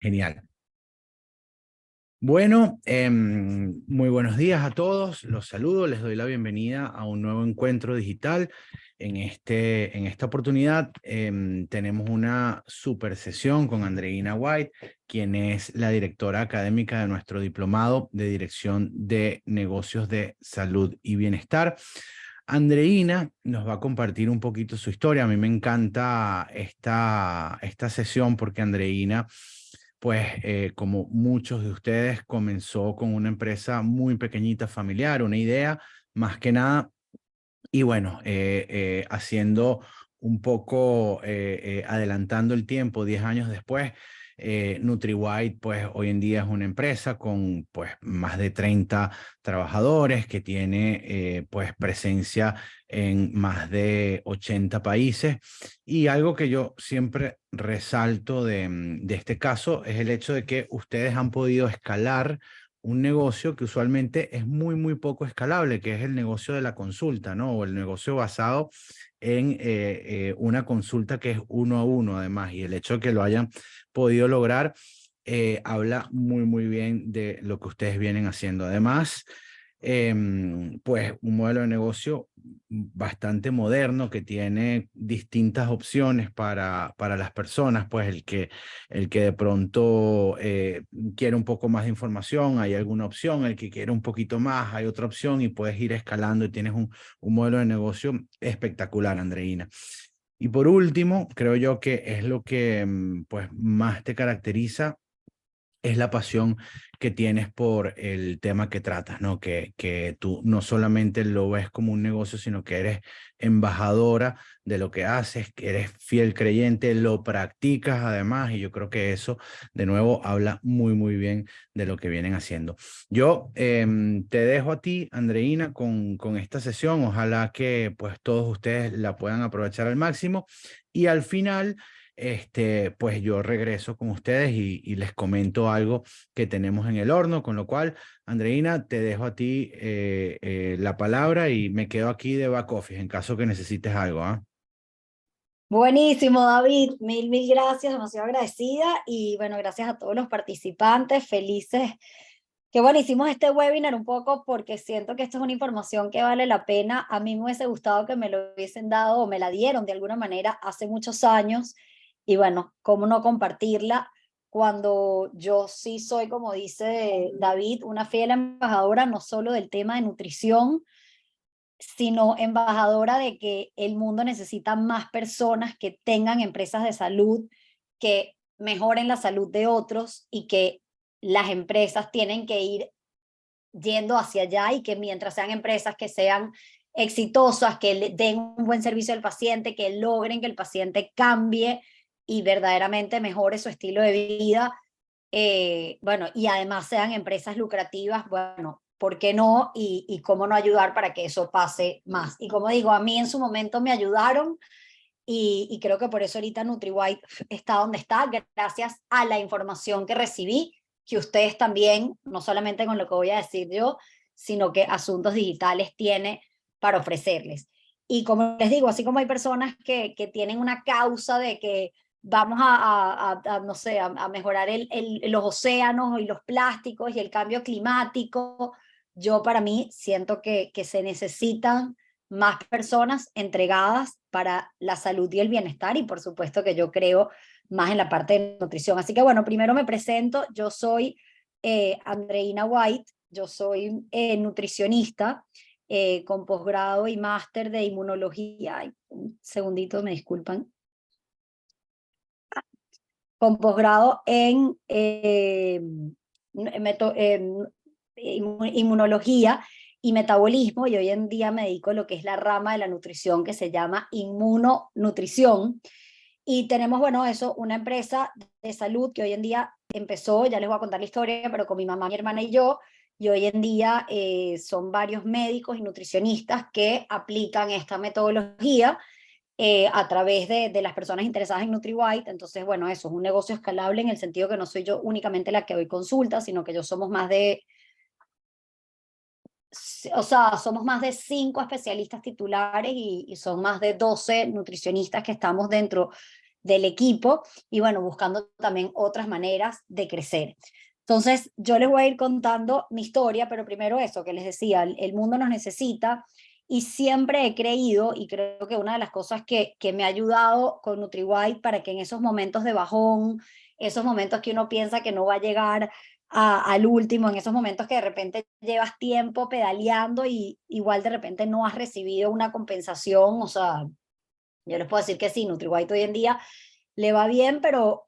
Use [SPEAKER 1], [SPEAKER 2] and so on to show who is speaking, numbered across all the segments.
[SPEAKER 1] Genial. Bueno, muy buenos días a todos. Los saludo, les doy la bienvenida a un nuevo encuentro digital. En esta oportunidad tenemos una super sesión con Andreina White, quien es la directora académica de nuestro diplomado de Dirección de Negocios de Salud y Bienestar. Andreina nos va a compartir un poquito su historia. A mí me encanta esta sesión porque Andreina, pues como muchos de ustedes, comenzó con una empresa muy pequeñita, familiar, una idea más que nada, y bueno, haciendo un poco, adelantando el tiempo, 10 años después, NutriWhite, pues hoy en día es una empresa con pues más de 30 trabajadores que tiene pues presencia en más de 80 países. Y algo que yo siempre resalto de este caso es el hecho de que ustedes han podido escalar un negocio que usualmente es muy poco escalable, que es el negocio de la consulta, ¿no? O el negocio basado en una consulta que es uno a uno, además. Y el hecho de que lo hayan podido lograr habla muy bien de lo que ustedes vienen haciendo. Además, pues un modelo de negocio bastante moderno que tiene distintas opciones para las personas, pues el que de pronto quiere un poco más de información, hay alguna opción, el que quiere un poquito más, hay otra opción y puedes ir escalando y tienes un modelo de negocio espectacular, Andreina. Y por último, creo yo que es lo que pues más te caracteriza es la pasión que tienes por el tema que tratas, ¿no? Que tú no solamente lo ves como un negocio, sino que eres embajadora de lo que haces, que eres fiel creyente, lo practicas además, y yo creo que eso, de nuevo, habla muy bien de lo que vienen haciendo. Yo te dejo a ti, Andreina, con esta sesión. Ojalá que pues todos ustedes la puedan aprovechar al máximo y al final pues yo regreso con ustedes y les comento algo que tenemos en el horno, con lo cual, Andreina, te dejo a ti la palabra y me quedo aquí de back office en caso que necesites algo, ¿ah?
[SPEAKER 2] Buenísimo, David. Mil gracias, demasiado agradecida. Y bueno, gracias a todos los participantes, felices. Que bueno, hicimos este webinar un poco porque siento que esto es una información que vale la pena. A mí me hubiese gustado que me lo hubiesen dado o me la dieron de alguna manera hace muchos años. Y bueno, cómo no compartirla cuando yo sí soy, como dice David, una fiel embajadora no solo del tema de nutrición, sino embajadora de que el mundo necesita más personas que tengan empresas de salud, que mejoren la salud de otros y que las empresas tienen que ir yendo hacia allá y que mientras sean empresas que sean exitosas, que le den un buen servicio al paciente, que logren que el paciente cambie y verdaderamente mejore su estilo de vida, bueno, y además sean empresas lucrativas, bueno, ¿por qué no? Y cómo no ayudar para que eso pase más. Y como digo, a mí en su momento me ayudaron y creo que por eso ahorita NutriWhite está donde está, gracias a la información que recibí, que ustedes también, no solamente con lo que voy a decir yo, sino que Asuntos Digitales tiene para ofrecerles. Y como les digo, así como hay personas que tienen una causa de que vamos no sé, a mejorar los océanos y los plásticos y el cambio climático, yo para mí siento que se necesitan más personas entregadas para la salud y el bienestar y por supuesto que yo creo más en la parte de nutrición. Así que bueno, primero me presento, yo soy Andreina White, yo soy nutricionista con posgrado y máster de inmunología. Ay, un segundito, me disculpan. Con posgrado en inmunología y metabolismo, y hoy en día me dedico a lo que es la rama de la nutrición que se llama inmunonutrición. Y tenemos, bueno, eso, una empresa de salud que hoy en día empezó, ya les voy a contar la historia, pero con mi mamá, mi hermana y hoy en día son varios médicos y nutricionistas que aplican esta metodología a través de las personas interesadas en NutriWhite. Entonces, bueno, eso es un negocio escalable en el sentido que no soy yo únicamente la que doy consultas, sino que yo somos más de, o sea, somos más de 5 especialistas titulares y son más de 12 nutricionistas que estamos dentro del equipo y bueno, buscando también otras maneras de crecer. Entonces, yo les voy a ir contando mi historia, pero primero eso que les decía, el mundo nos necesita y siempre he creído, y creo que una de las cosas que me ha ayudado con NutriWhite para que en esos momentos de bajón, esos momentos que uno piensa que no va a llegar al último, en esos momentos que de repente llevas tiempo pedaleando y igual de repente no has recibido una compensación, o sea, yo les puedo decir que sí, NutriWhite hoy en día le va bien, pero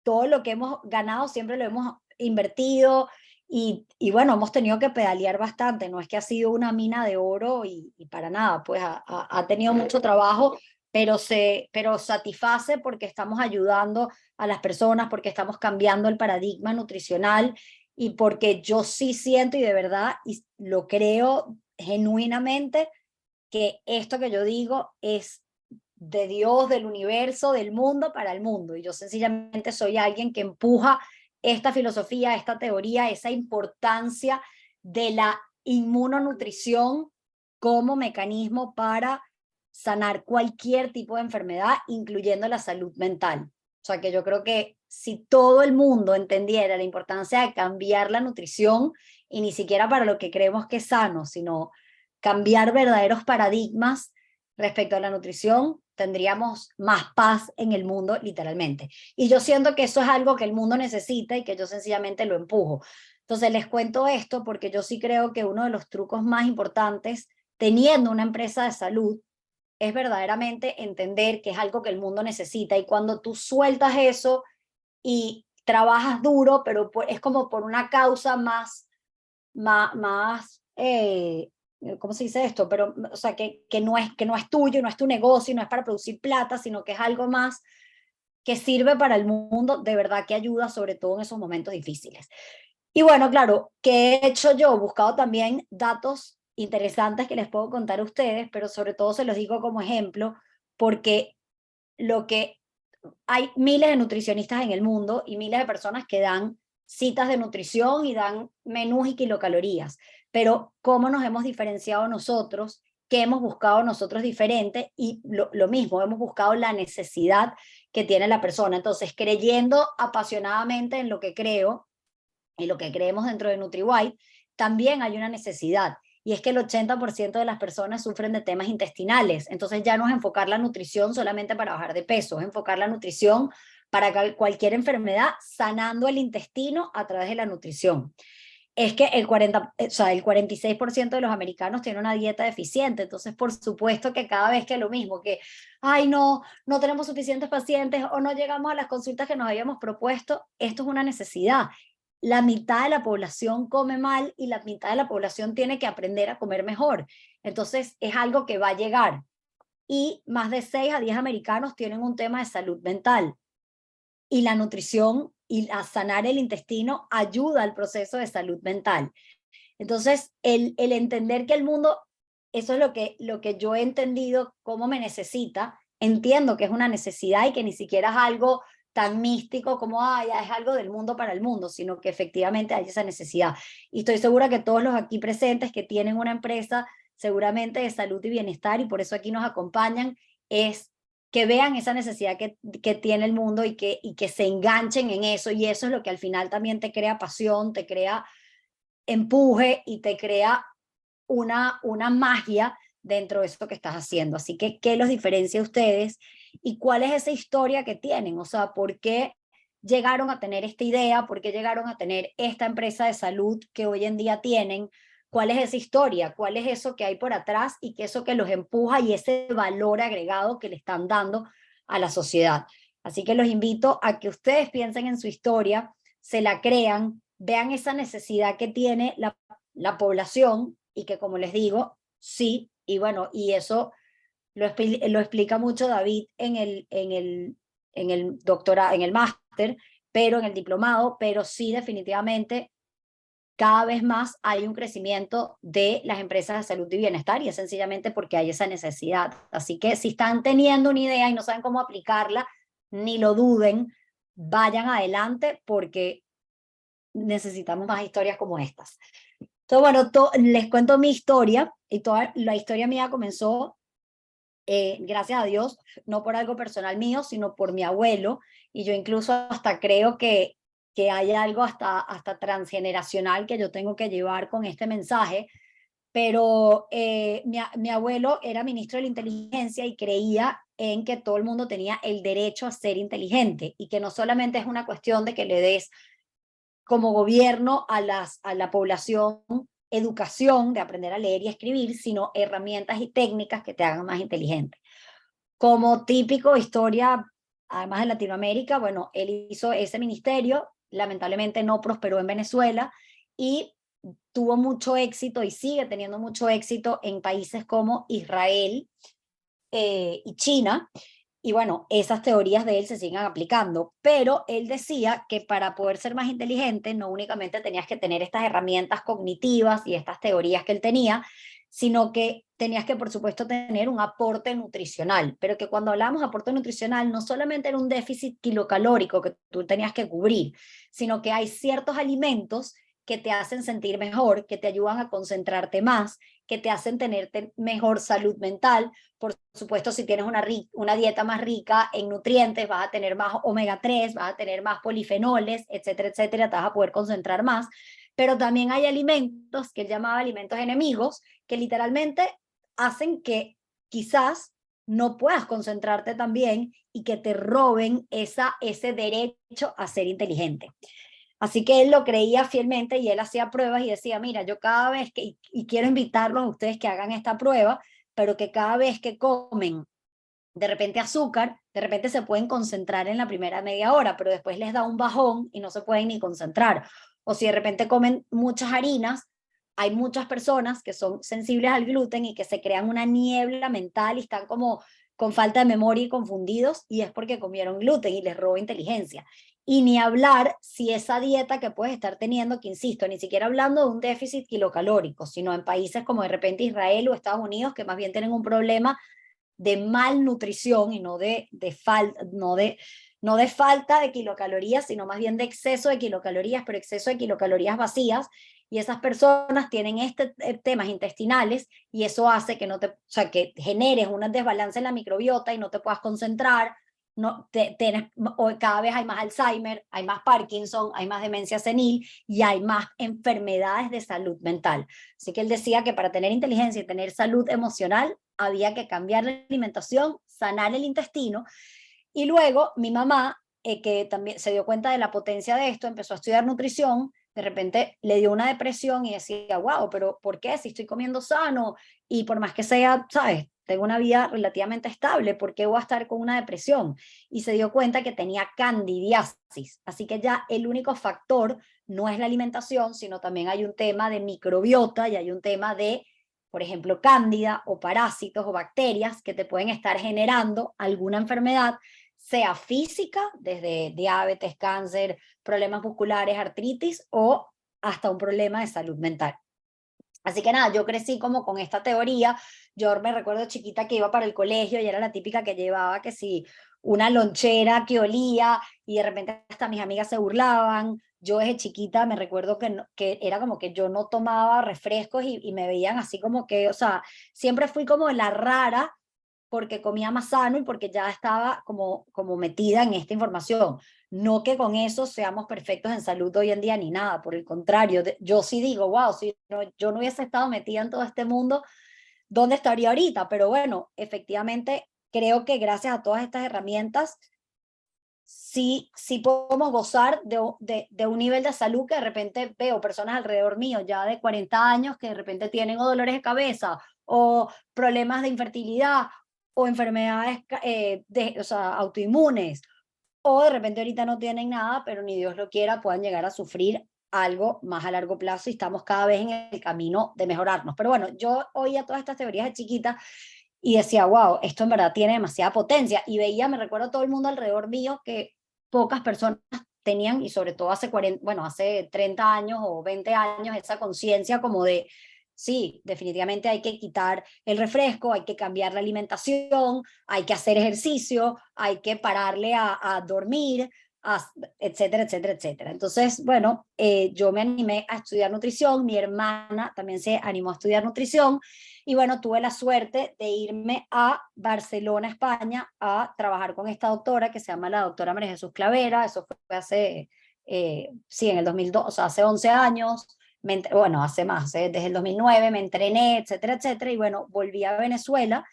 [SPEAKER 2] todo lo que hemos ganado siempre lo hemos invertido y bueno, hemos tenido que pedalear bastante, no es que ha sido una mina de oro y para nada, pues ha tenido mucho trabajo, pero satisface porque estamos ayudando a las personas, porque estamos cambiando el paradigma nutricional y porque yo sí siento y de verdad y lo creo genuinamente que esto que yo digo es de Dios, del universo, del mundo para el mundo. Y yo sencillamente soy alguien que empuja esta filosofía, esta teoría, esa importancia de la inmunonutrición como mecanismo para sanar cualquier tipo de enfermedad, incluyendo la salud mental. O sea que yo creo que si todo el mundo entendiera la importancia de cambiar la nutrición, y ni siquiera para lo que creemos que es sano, sino cambiar verdaderos paradigmas respecto a la nutrición, tendríamos más paz en el mundo, literalmente. Y yo siento que eso es algo que el mundo necesita y que yo sencillamente lo empujo. Entonces les cuento esto porque yo sí creo que uno de los trucos más importantes teniendo una empresa de salud es verdaderamente entender que es algo que el mundo necesita y cuando tú sueltas eso y trabajas duro, pero es como por una causa más ¿cómo se dice esto? Pero, o sea, que no es tuyo, no es tu negocio, no es para producir plata, sino que es algo más que sirve para el mundo, de verdad que ayuda, sobre todo en esos momentos difíciles. Y bueno, claro, ¿qué he hecho yo? He buscado también datos interesantes que les puedo contar a ustedes, pero sobre todo se los digo como ejemplo, porque lo que hay miles de nutricionistas en el mundo y miles de personas que dan citas de nutrición y dan menús y kilocalorías, pero ¿cómo nos hemos diferenciado nosotros? ¿Qué hemos buscado nosotros diferente? Y lo mismo, hemos buscado la necesidad que tiene la persona. Entonces, creyendo apasionadamente en lo que creo y lo que creemos dentro de NutriWhite, también hay una necesidad. Y es que el 80% de las personas sufren de temas intestinales. Entonces ya no es enfocar la nutrición solamente para bajar de peso, es enfocar la nutrición para cualquier enfermedad, sanando el intestino a través de la nutrición. Es que el 46% de los americanos tienen una dieta deficiente, entonces por supuesto que cada vez que lo mismo, que, ay no tenemos suficientes pacientes o no llegamos a las consultas que nos habíamos propuesto, esto es una necesidad. La mitad de la población come mal y la mitad de la población tiene que aprender a comer mejor. Entonces es algo que va a llegar. Y más de 6 a 10 americanos tienen un tema de salud mental. Y la nutrición y a sanar el intestino ayuda al proceso de salud mental. Entonces, el entender que el mundo, eso es lo que yo he entendido, cómo me necesita, entiendo que es una necesidad y que ni siquiera es algo tan místico como, es algo del mundo para el mundo, sino que efectivamente hay esa necesidad. Y estoy segura que todos los aquí presentes que tienen una empresa seguramente de salud y bienestar, y por eso aquí nos acompañan, es que vean esa necesidad que tiene el mundo y que se enganchen en eso, y eso es lo que al final también te crea pasión, te crea empuje y te crea una magia dentro de eso que estás haciendo. Así que, ¿qué los diferencia a ustedes? ¿Y cuál es esa historia que tienen? O sea, ¿por qué llegaron a tener esta idea? ¿Por qué llegaron a tener esta empresa de salud que hoy en día tienen? ¿Cuál es esa historia? ¿Cuál es eso que hay por atrás y qué es eso que los empuja y ese valor agregado que le están dando a la sociedad? Así que los invito a que ustedes piensen en su historia, se la crean, vean esa necesidad que tiene la población y que, como les digo, sí, y bueno, y eso lo explica mucho David en el doctorado, en el máster, pero en el diplomado, pero sí definitivamente cada vez más hay un crecimiento de las empresas de salud y bienestar y es sencillamente porque hay esa necesidad. Así que si están teniendo una idea y no saben cómo aplicarla, ni lo duden, vayan adelante porque necesitamos más historias como estas. Entonces, bueno, les cuento mi historia y toda la historia mía comenzó gracias a Dios, no por algo personal mío, sino por mi abuelo, y yo incluso hasta creo que hay algo hasta transgeneracional que yo tengo que llevar con este mensaje, pero mi abuelo era ministro de la inteligencia y creía en que todo el mundo tenía el derecho a ser inteligente y que no solamente es una cuestión de que le des como gobierno a la población educación de aprender a leer y escribir, sino herramientas y técnicas que te hagan más inteligente. Como típico historia, además de Latinoamérica, bueno, él hizo ese ministerio, lamentablemente no prosperó en Venezuela y tuvo mucho éxito y sigue teniendo mucho éxito en países como Israel y China. Y bueno, esas teorías de él se siguen aplicando, pero él decía que para poder ser más inteligente no únicamente tenías que tener estas herramientas cognitivas y estas teorías que él tenía, sino que tenías que, por supuesto, tener un aporte nutricional, pero que cuando hablamos de aporte nutricional no solamente era un déficit kilocalórico que tú tenías que cubrir, sino que hay ciertos alimentos que te hacen sentir mejor, que te ayudan a concentrarte más, que te hacen tener mejor salud mental. Por supuesto, si tienes una dieta más rica en nutrientes, vas a tener más omega 3, vas a tener más polifenoles, etcétera, etcétera, te vas a poder concentrar más. Pero también hay alimentos que él llamaba alimentos enemigos, que literalmente hacen que quizás no puedas concentrarte tan bien y que te roben ese derecho a ser inteligente. Así que él lo creía fielmente y él hacía pruebas y decía, mira, yo cada vez que, y quiero invitarlos a ustedes que hagan esta prueba, pero que cada vez que comen de repente azúcar, de repente se pueden concentrar en la primera media hora, pero después les da un bajón y no se pueden ni concentrar. O si de repente comen muchas harinas, hay muchas personas que son sensibles al gluten y que se crean una niebla mental y están como con falta de memoria y confundidos, y es porque comieron gluten y les roba inteligencia. Y ni hablar si esa dieta que puedes estar teniendo, que insisto, ni siquiera hablando de un déficit kilocalórico, sino en países como de repente Israel o Estados Unidos, que más bien tienen un problema de malnutrición y no de falta de kilocalorías, sino más bien de exceso de kilocalorías, pero exceso de kilocalorías vacías, y esas personas tienen temas intestinales y eso hace que no te, o sea, que generes un desbalance en la microbiota y no te puedas concentrar, no, cada vez hay más Alzheimer, hay más Parkinson, hay más demencia senil y hay más enfermedades de salud mental. Así que él decía que para tener inteligencia y tener salud emocional había que cambiar la alimentación, sanar el intestino. Y luego mi mamá, que también se dio cuenta de la potencia de esto, empezó a estudiar nutrición, de repente le dio una depresión y decía, wow, pero ¿por qué? Si estoy comiendo sano y por más que sea, ¿sabes? Tengo una vida relativamente estable, ¿por qué voy a estar con una depresión? Y se dio cuenta que tenía candidiasis. Así que ya el único factor no es la alimentación, sino también hay un tema de microbiota y hay un tema de, por ejemplo, cándida o parásitos o bacterias que te pueden estar generando alguna enfermedad, sea física, desde diabetes, cáncer, problemas musculares, artritis o hasta un problema de salud mental. Así que nada, yo crecí como con esta teoría. Yo me recuerdo chiquita que iba para el colegio y era la típica que llevaba que si una lonchera que olía y de repente hasta mis amigas se burlaban. Yo desde chiquita me recuerdo que era como que yo no tomaba refrescos y me veían así como que, o sea, siempre fui como la rara porque comía más sano y porque ya estaba como metida en esta información. No que con eso seamos perfectos en salud hoy en día ni nada, por el contrario, yo sí digo, wow, si no, yo no hubiese estado metida en todo este mundo, ¿dónde estaría ahorita? Pero bueno, efectivamente, creo que gracias a todas estas herramientas, sí podemos gozar de un nivel de salud que de repente veo personas alrededor mío ya de 40 años que de repente tienen o dolores de cabeza o problemas de infertilidad o enfermedades o sea, autoinmunes, o de repente ahorita no tienen nada, pero ni Dios lo quiera, puedan llegar a sufrir algo más a largo plazo y estamos cada vez en el camino de mejorarnos. Pero bueno, yo oía todas estas teorías de chiquita y decía, wow, esto en verdad tiene demasiada potencia. Y veía, me recuerdo todo el mundo alrededor mío que pocas personas tenían, y sobre todo hace 40, bueno, hace 30 años o 20 años, esa conciencia como de, sí, definitivamente hay que quitar el refresco, hay que cambiar la alimentación, hay que hacer ejercicio, hay que pararle a dormir, etcétera, etcétera, etcétera. Entonces, bueno, yo me animé a estudiar nutrición, mi hermana también se animó a estudiar nutrición, y bueno, tuve la suerte de irme a Barcelona, España, a trabajar con esta doctora que se llama la doctora María Jesús Clavera. Eso fue hace, sí, en el 2002, o sea, hace 11 años. Bueno, hace más, desde el 2009 me entrené, etcétera, etcétera, y bueno, volví a Venezuela.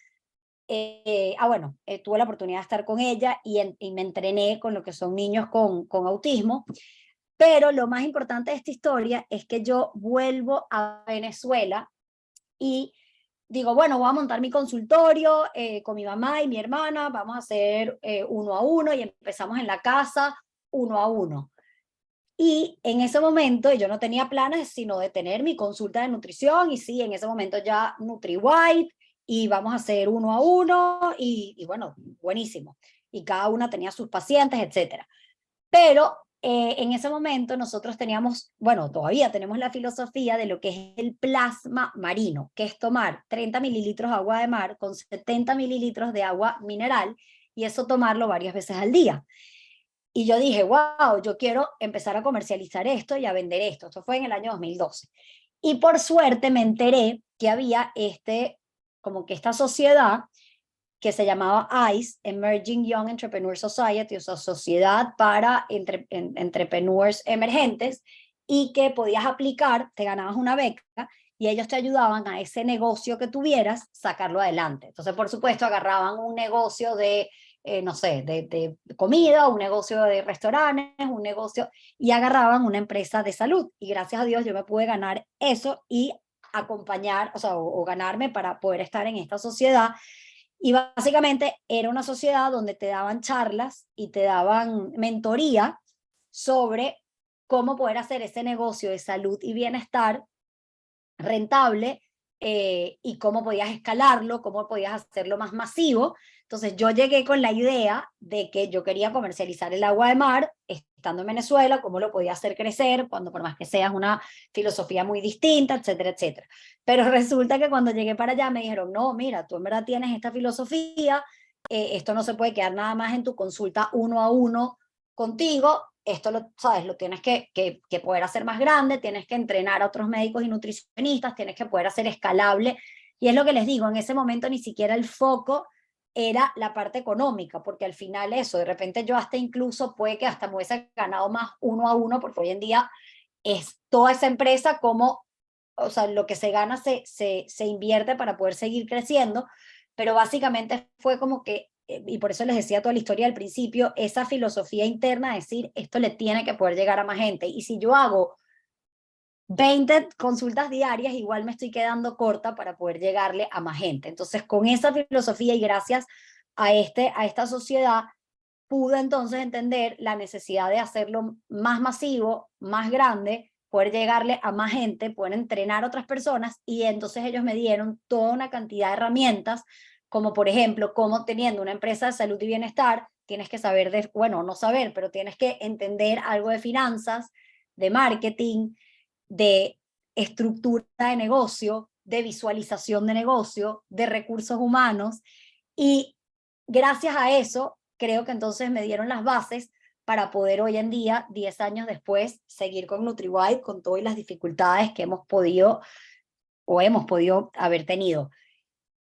[SPEAKER 2] Bueno, tuve la oportunidad de estar con ella y me entrené con lo que son niños con autismo, pero lo más importante de esta historia es que yo vuelvo a Venezuela y digo, bueno, voy a montar mi consultorio con mi mamá y mi hermana, vamos a hacer uno a uno, y empezamos en la casa uno a uno. Y en ese momento yo no tenía planes sino de tener mi consulta de nutrición, y sí, en ese momento ya NutriWhite, y vamos a hacer uno a uno, y bueno, buenísimo. Y cada una tenía sus pacientes, etcétera. Pero en ese momento nosotros teníamos, bueno, todavía tenemos la filosofía de lo que es el plasma marino, que es tomar 30 mililitros de agua de mar con 70 mililitros de agua mineral, y eso tomarlo varias veces al día. Y yo dije, wow, yo quiero empezar a comercializar esto y a vender esto. Esto fue en el año 2012. Y por suerte me enteré que había como que esta sociedad que se llamaba ICE, Emerging Young Entrepreneur Society, o sea, Sociedad para Entrepreneurs Emergentes, y que podías aplicar, te ganabas una beca, y ellos te ayudaban a ese negocio que tuvieras, sacarlo adelante. Entonces, por supuesto, agarraban un negocio de no sé, de comida, un negocio de restaurantes, un negocio, y agarraban una empresa de salud. Y gracias a Dios yo me pude ganar eso y acompañar, o sea, o ganarme para poder estar en esta sociedad. Y básicamente era una sociedad donde te daban charlas y te daban mentoría sobre cómo poder hacer ese negocio de salud y bienestar rentable, y cómo podías escalarlo, cómo podías hacerlo más masivo. Entonces yo llegué con la idea de que yo quería comercializar el agua de mar estando en Venezuela, cómo lo podía hacer crecer, cuando por más que sea una filosofía muy distinta, etcétera, etcétera. Pero resulta que cuando llegué para allá me dijeron, no, mira, tú en verdad tienes esta filosofía, esto no se puede quedar nada más en tu consulta uno a uno contigo, esto lo, sabes, lo tienes que poder hacer más grande, tienes que entrenar a otros médicos y nutricionistas, tienes que poder hacer escalable. Y es lo que les digo, en ese momento ni siquiera el foco era la parte económica, porque al final eso, de repente yo hasta incluso puede que hasta me hubiese ganado más uno a uno, porque hoy en día es toda esa empresa como, o sea, lo que se gana se invierte para poder seguir creciendo, pero básicamente fue como que, y por eso les decía toda la historia al principio, esa filosofía interna de decir, esto le tiene que poder llegar a más gente, y si yo hago 20 consultas diarias, igual me estoy quedando corta para poder llegarle a más gente. Entonces, con esa filosofía y gracias a esta sociedad, pude entonces entender la necesidad de hacerlo más masivo, más grande, poder llegarle a más gente, poder entrenar a otras personas, y entonces ellos me dieron toda una cantidad de herramientas, como por ejemplo, cómo teniendo una empresa de salud y bienestar, tienes que saber de, bueno, no saber, pero tienes que entender algo de finanzas, de marketing, de estructura de negocio, de visualización de negocio, de recursos humanos, y gracias a eso creo que entonces me dieron las bases para poder hoy en día, 10 años después, seguir con NutriWide con todas las dificultades que hemos podido haber tenido.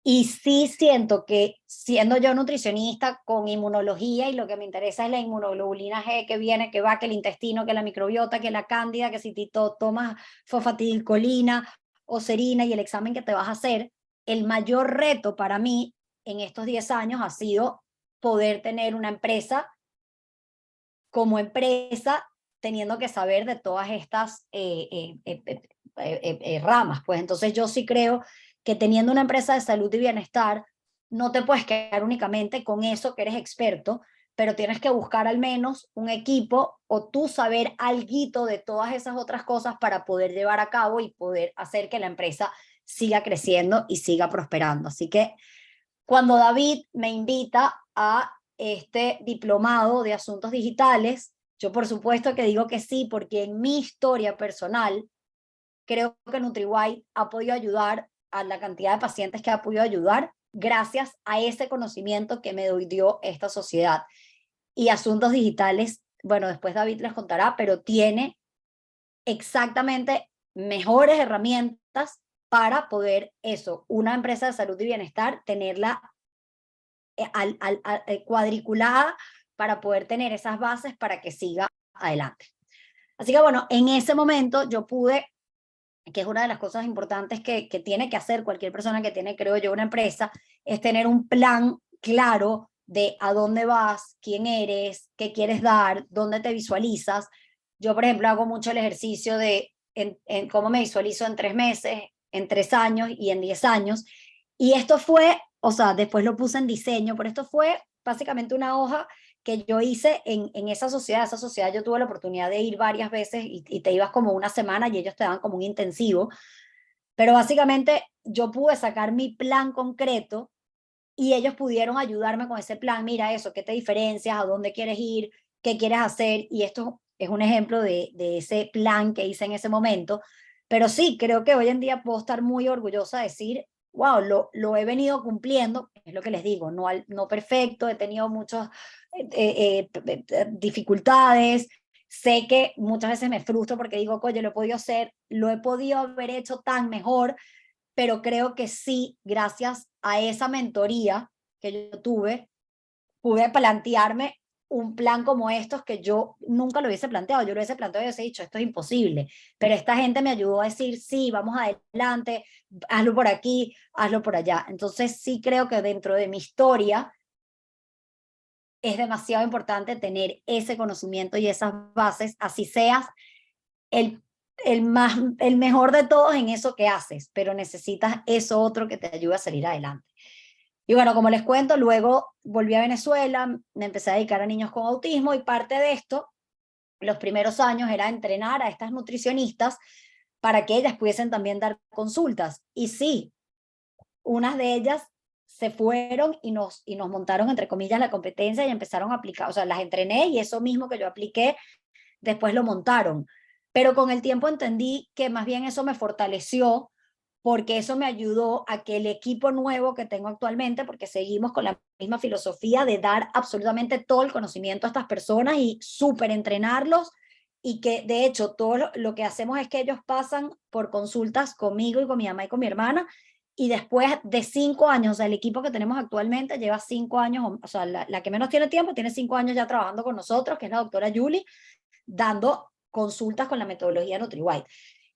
[SPEAKER 2] Y sí siento que siendo yo nutricionista con inmunología, y lo que me interesa es la inmunoglobulina G que viene, que va, que el intestino, que la microbiota, que la cándida, que si tomas fosfatidilcolina o serina y el examen que te vas a hacer, el mayor reto para mí en estos 10 años ha sido poder tener una empresa como empresa, teniendo que saber de todas estas ramas. Pues entonces yo sí creo que teniendo una empresa de salud y bienestar, no te puedes quedar únicamente con eso que eres experto, pero tienes que buscar al menos un equipo o tú saber alguito de todas esas otras cosas para poder llevar a cabo y poder hacer que la empresa siga creciendo y siga prosperando. Así que cuando David me invita a este diplomado de asuntos digitales, yo por supuesto que digo que sí, porque en mi historia personal creo que NutriWide ha podido ayudar a la cantidad de pacientes que ha podido ayudar gracias a ese conocimiento que me dio esta sociedad. Y asuntos digitales bueno, después David les contará, pero tiene exactamente mejores herramientas para poder eso, una empresa de salud y bienestar, tenerla cuadriculada para poder tener esas bases para que siga adelante. Así que bueno, en ese momento yo pude, que es una de las cosas importantes que tiene que hacer cualquier persona que tiene, creo yo, una empresa, es tener un plan claro de a dónde vas, quién eres, qué quieres dar, dónde te visualizas. Yo, por ejemplo, hago mucho el ejercicio de en cómo me visualizo en 3 meses, en 3 años y en 10 años. Y esto fue, o sea, después lo puse en diseño, pero esto fue básicamente una hoja que yo hice en esa sociedad. Esa sociedad yo tuve la oportunidad de ir varias veces y te ibas como una semana y ellos te daban como un intensivo. Pero básicamente yo pude sacar mi plan concreto y ellos pudieron ayudarme con ese plan. Mira eso, ¿qué te diferencias? ¿A dónde quieres ir? ¿Qué quieres hacer? Y esto es un ejemplo de ese plan que hice en ese momento. Pero sí, creo que hoy en día puedo estar muy orgullosa de decir, wow, lo he venido cumpliendo, es lo que les digo, no, no perfecto, he tenido muchas dificultades, sé que muchas veces me frustro porque digo, oye, lo he podido hacer, lo he podido haber hecho tan mejor, pero creo que sí, gracias a esa mentoría que yo tuve, pude plantearme un plan como estos que yo nunca lo hubiese planteado. Yo lo hubiese planteado y hubiese dicho, esto es imposible. Pero esta gente me ayudó a decir, sí, vamos adelante, hazlo por aquí, hazlo por allá. Entonces sí creo que dentro de mi historia es demasiado importante tener ese conocimiento y esas bases, así seas el, el mejor de todos en eso que haces, pero necesitas eso otro que te ayude a salir adelante. Y bueno, como les cuento, luego volví a Venezuela, me empecé a dedicar a niños con autismo y parte de esto, los primeros años, era entrenar a estas nutricionistas para que ellas pudiesen también dar consultas. Y sí, unas de ellas se fueron y nos montaron, entre comillas, la competencia y empezaron a aplicar, o sea, las entrené y eso mismo que yo apliqué, después lo montaron. Pero con el tiempo entendí que más bien eso me fortaleció porque eso me ayudó a que el equipo nuevo que tengo actualmente, porque seguimos con la misma filosofía de dar absolutamente todo el conocimiento a estas personas y súper entrenarlos, y que de hecho todo lo que hacemos es que ellos pasan por consultas conmigo y con mi mamá y con mi hermana, y después de 5 años, o sea, el equipo que tenemos actualmente lleva 5 años, o sea, la que menos tiene tiempo tiene 5 años ya trabajando con nosotros, que es la doctora Julie, dando consultas con la metodología NutriWhite.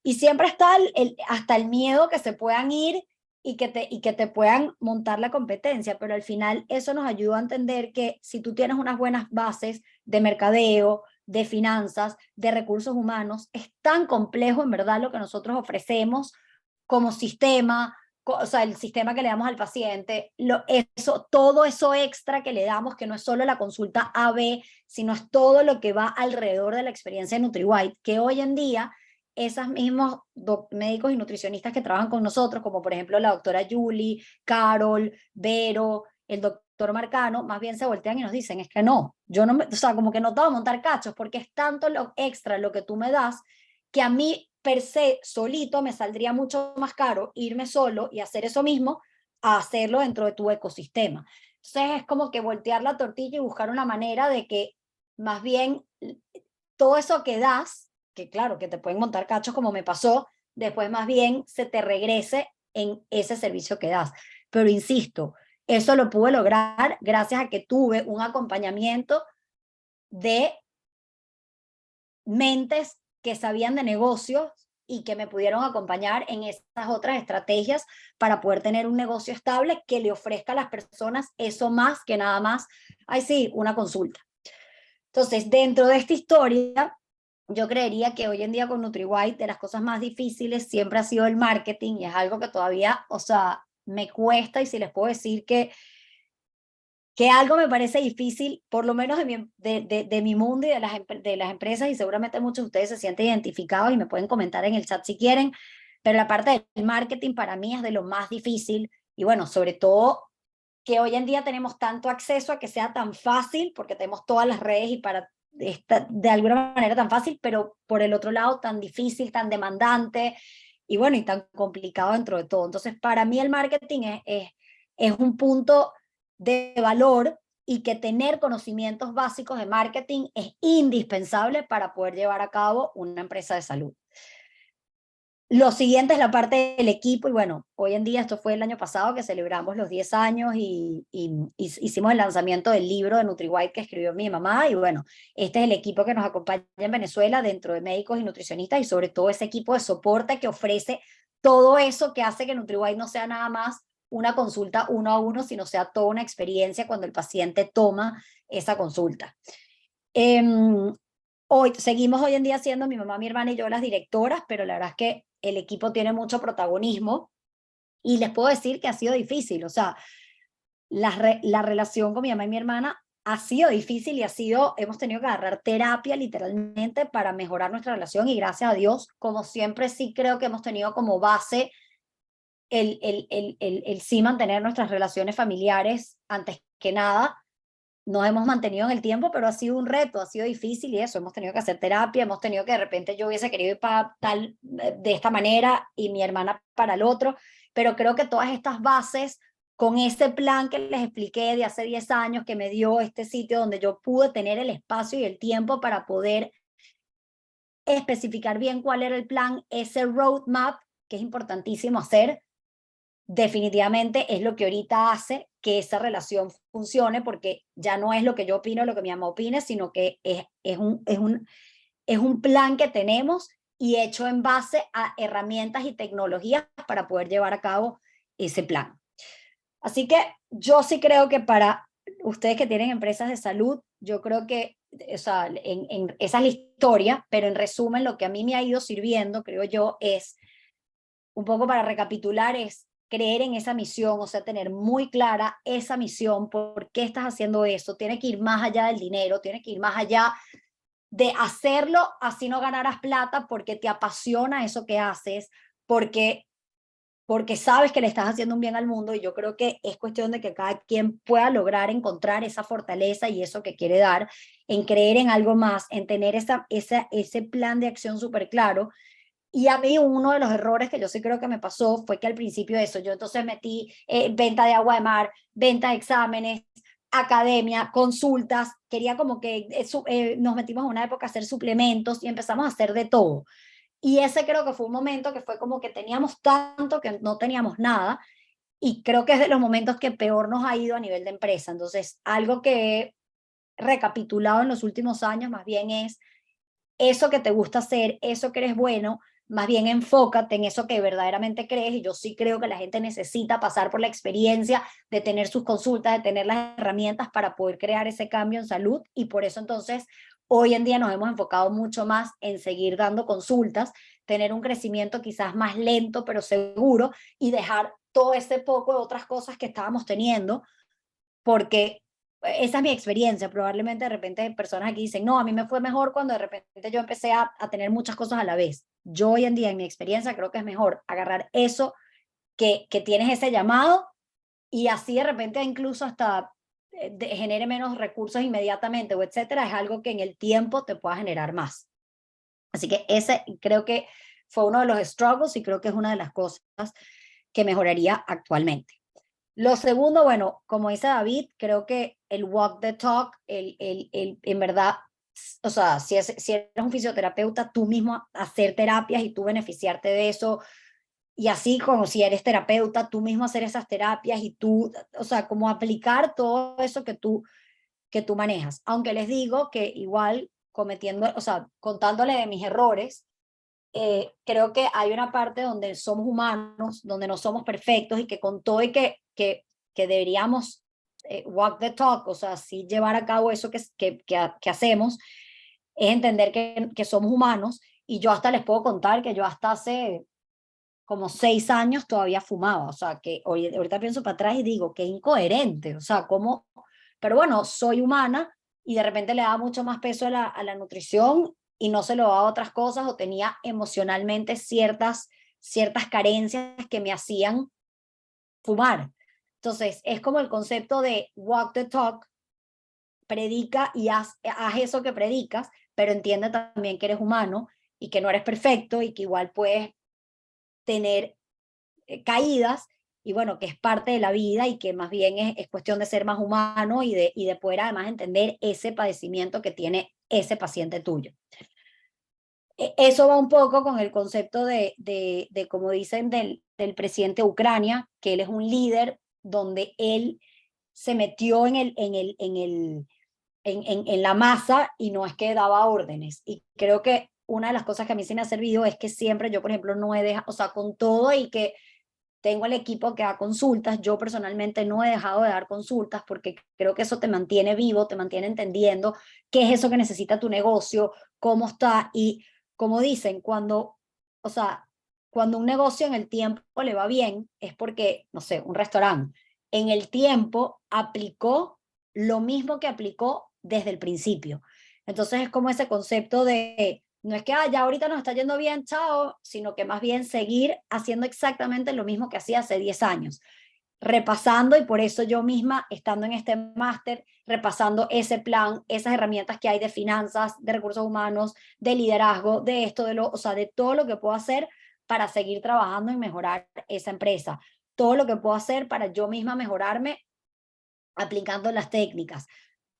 [SPEAKER 2] Y siempre está hasta el miedo que se puedan ir y que te puedan montar la competencia, pero al final eso nos ayuda a entender que si tú tienes unas buenas bases de mercadeo, de finanzas, de recursos humanos, es tan complejo en verdad lo que nosotros ofrecemos como sistema, o sea, el sistema que le damos al paciente, todo eso extra que le damos, que no es solo la consulta A-B, sino es todo lo que va alrededor de la experiencia de NutriWhite, que hoy en día esos mismos médicos y nutricionistas que trabajan con nosotros, como por ejemplo la doctora Julie, Carol, Vero, el doctor Marcano, más bien se voltean y nos dicen, es que no, yo no, o sea, como que no te voy a montar cachos, porque es tanto lo extra lo que tú me das, que a mí per se, solito, me saldría mucho más caro irme solo y hacer eso mismo a hacerlo dentro de tu ecosistema. Entonces es como que voltear la tortilla y buscar una manera de que más bien todo eso que das, que claro, que te pueden montar cachos como me pasó, después más bien se te regrese en ese servicio que das. Pero insisto, eso lo pude lograr gracias a que tuve un acompañamiento de mentes que sabían de negocios y que me pudieron acompañar en esas otras estrategias para poder tener un negocio estable que le ofrezca a las personas eso más que nada más, ay sí, una consulta. Entonces, dentro de esta historia, yo creería que hoy en día con NutriWhite de las cosas más difíciles siempre ha sido el marketing, y es algo que todavía, o sea, me cuesta, y si les puedo decir que algo me parece difícil, por lo menos de mi mundo y de las empresas, y seguramente muchos de ustedes se sienten identificados y me pueden comentar en el chat si quieren, pero la parte del marketing para mí es de lo más difícil, y bueno, sobre todo que hoy en día tenemos tanto acceso a que sea tan fácil, porque tenemos todas las redes y para de alguna manera tan fácil, pero por el otro lado tan difícil, tan demandante, y bueno, y tan complicado dentro de todo. Entonces, para mí el marketing es un punto de valor y que tener conocimientos básicos de marketing es indispensable para poder llevar a cabo una empresa de salud. Lo siguiente es la parte del equipo y bueno, hoy en día, esto fue el año pasado que celebramos los 10 años y hicimos el lanzamiento del libro de NutriWhite que escribió mi mamá y bueno, este es el equipo que nos acompaña en Venezuela dentro de médicos y nutricionistas y sobre todo ese equipo de soporte que ofrece todo eso que hace que NutriWhite no sea nada más una consulta 1 a 1, sino sea toda una experiencia cuando el paciente toma esa consulta. Seguimos hoy en día siendo mi mamá, mi hermana y yo las directoras, pero la verdad es que el equipo tiene mucho protagonismo y les puedo decir que ha sido difícil, o sea, la relación con mi mamá y mi hermana ha sido difícil y hemos tenido que agarrar terapia literalmente para mejorar nuestra relación y gracias a Dios, como siempre sí creo que hemos tenido como base el sí mantener nuestras relaciones familiares antes que nada. Nos hemos mantenido en el tiempo, pero ha sido un reto, ha sido difícil y eso, hemos tenido que hacer terapia, hemos tenido que de repente yo hubiese querido ir para tal, de esta manera y mi hermana para el otro, pero creo que todas estas bases, con ese plan que les expliqué de hace 10 años que me dio este sitio donde yo pude tener el espacio y el tiempo para poder especificar bien cuál era el plan, ese roadmap, que es importantísimo hacer, definitivamente es lo que ahorita hace que esa relación funcione, porque ya no es lo que yo opino, lo que mi mamá opine, sino que es un plan que tenemos y hecho en base a herramientas y tecnologías para poder llevar a cabo ese plan. Así que yo sí creo que para ustedes que tienen empresas de salud, yo creo que, o sea, esa es la historia, pero en resumen lo que a mí me ha ido sirviendo, creo yo, es un poco para recapitular, es creer en esa misión, o sea, tener muy clara esa misión, por qué estás haciendo eso, tiene que ir más allá del dinero, tiene que ir más allá de hacerlo así no ganaras plata, porque te apasiona eso que haces, porque sabes que le estás haciendo un bien al mundo y yo creo que es cuestión de que cada quien pueda lograr encontrar esa fortaleza y eso que quiere dar, en creer en algo más, en tener ese plan de acción súper claro. Y a mí uno de los errores que yo sí creo que me pasó fue que al principio de eso, yo entonces metí venta de agua de mar, venta de exámenes, academia, consultas, quería como que nos metimos en una época a hacer suplementos y empezamos a hacer de todo. Y ese creo que fue un momento que fue como que teníamos tanto que no teníamos nada y creo que es de los momentos que peor nos ha ido a nivel de empresa. Entonces, algo que he recapitulado en los últimos años más bien es eso que te gusta hacer, eso que eres bueno, más bien enfócate en eso que verdaderamente crees y yo sí creo que la gente necesita pasar por la experiencia de tener sus consultas, de tener las herramientas para poder crear ese cambio en salud y por eso entonces hoy en día nos hemos enfocado mucho más en seguir dando consultas, tener un crecimiento quizás más lento pero seguro y dejar todo ese poco de otras cosas que estábamos teniendo porque esa es mi experiencia. Probablemente de repente hay personas aquí dicen, no, a mí me fue mejor cuando de repente yo empecé a tener muchas cosas a la vez. Yo hoy en día, en mi experiencia, creo que es mejor agarrar eso que tienes ese llamado y así de repente incluso hasta genere menos recursos inmediatamente o etcétera, es algo que en el tiempo te pueda generar más. Así que ese creo que fue uno de los struggles y creo que es una de las cosas que mejoraría actualmente. Lo segundo, bueno, como dice David, creo que el walk the talk, en verdad, o sea, si eres un fisioterapeuta, tú mismo hacer terapias y tú beneficiarte de eso, y así como si eres terapeuta, tú mismo hacer esas terapias y tú, o sea, como aplicar todo eso que tú manejas. Aunque les digo que igual cometiendo, o sea, contándole de mis errores, creo que hay una parte donde somos humanos, donde no somos perfectos y que con todo y que deberíamos walk the talk, o sea, sí llevar a cabo eso que hacemos, es entender que somos humanos y yo hasta les puedo contar que yo hasta hace como 6 años todavía fumaba, o sea, que ahorita pienso para atrás y digo, qué incoherente, o sea, cómo, pero bueno, soy humana y de repente le daba mucho más peso a la nutrición y no se lo daba a otras cosas o tenía emocionalmente ciertas carencias que me hacían fumar. Entonces, es como el concepto de walk the talk, predica y haz eso que predicas, pero entiende también que eres humano y que no eres perfecto y que igual puedes tener caídas y bueno, que es parte de la vida y que más bien es cuestión de ser más humano y de poder además entender ese padecimiento que tiene ese paciente tuyo. Eso va un poco con el concepto de como dicen, del presidente de Ucrania, que él es un líder donde él se metió en la masa y no es que daba órdenes. Y creo que una de las cosas que a mí sí me ha servido es que siempre yo, por ejemplo, no he dejado, o sea, con todo y que tengo el equipo que da consultas, yo personalmente no he dejado de dar consultas porque creo que eso te mantiene vivo, te mantiene entendiendo qué es eso que necesita tu negocio, cómo está y como dicen, o sea, cuando un negocio en el tiempo le va bien es porque, no sé, un restaurante en el tiempo aplicó lo mismo que aplicó desde el principio. Entonces es como ese concepto de no es que ya ahorita nos está yendo bien, chao, sino que más bien seguir haciendo exactamente lo mismo que hacía hace 10 años, repasando y por eso yo misma, estando en este máster, repasando ese plan, esas herramientas que hay de finanzas, de recursos humanos, de liderazgo, de esto, o sea, de todo lo que puedo hacer para seguir trabajando y mejorar esa empresa, todo lo que puedo hacer para yo misma mejorarme aplicando las técnicas,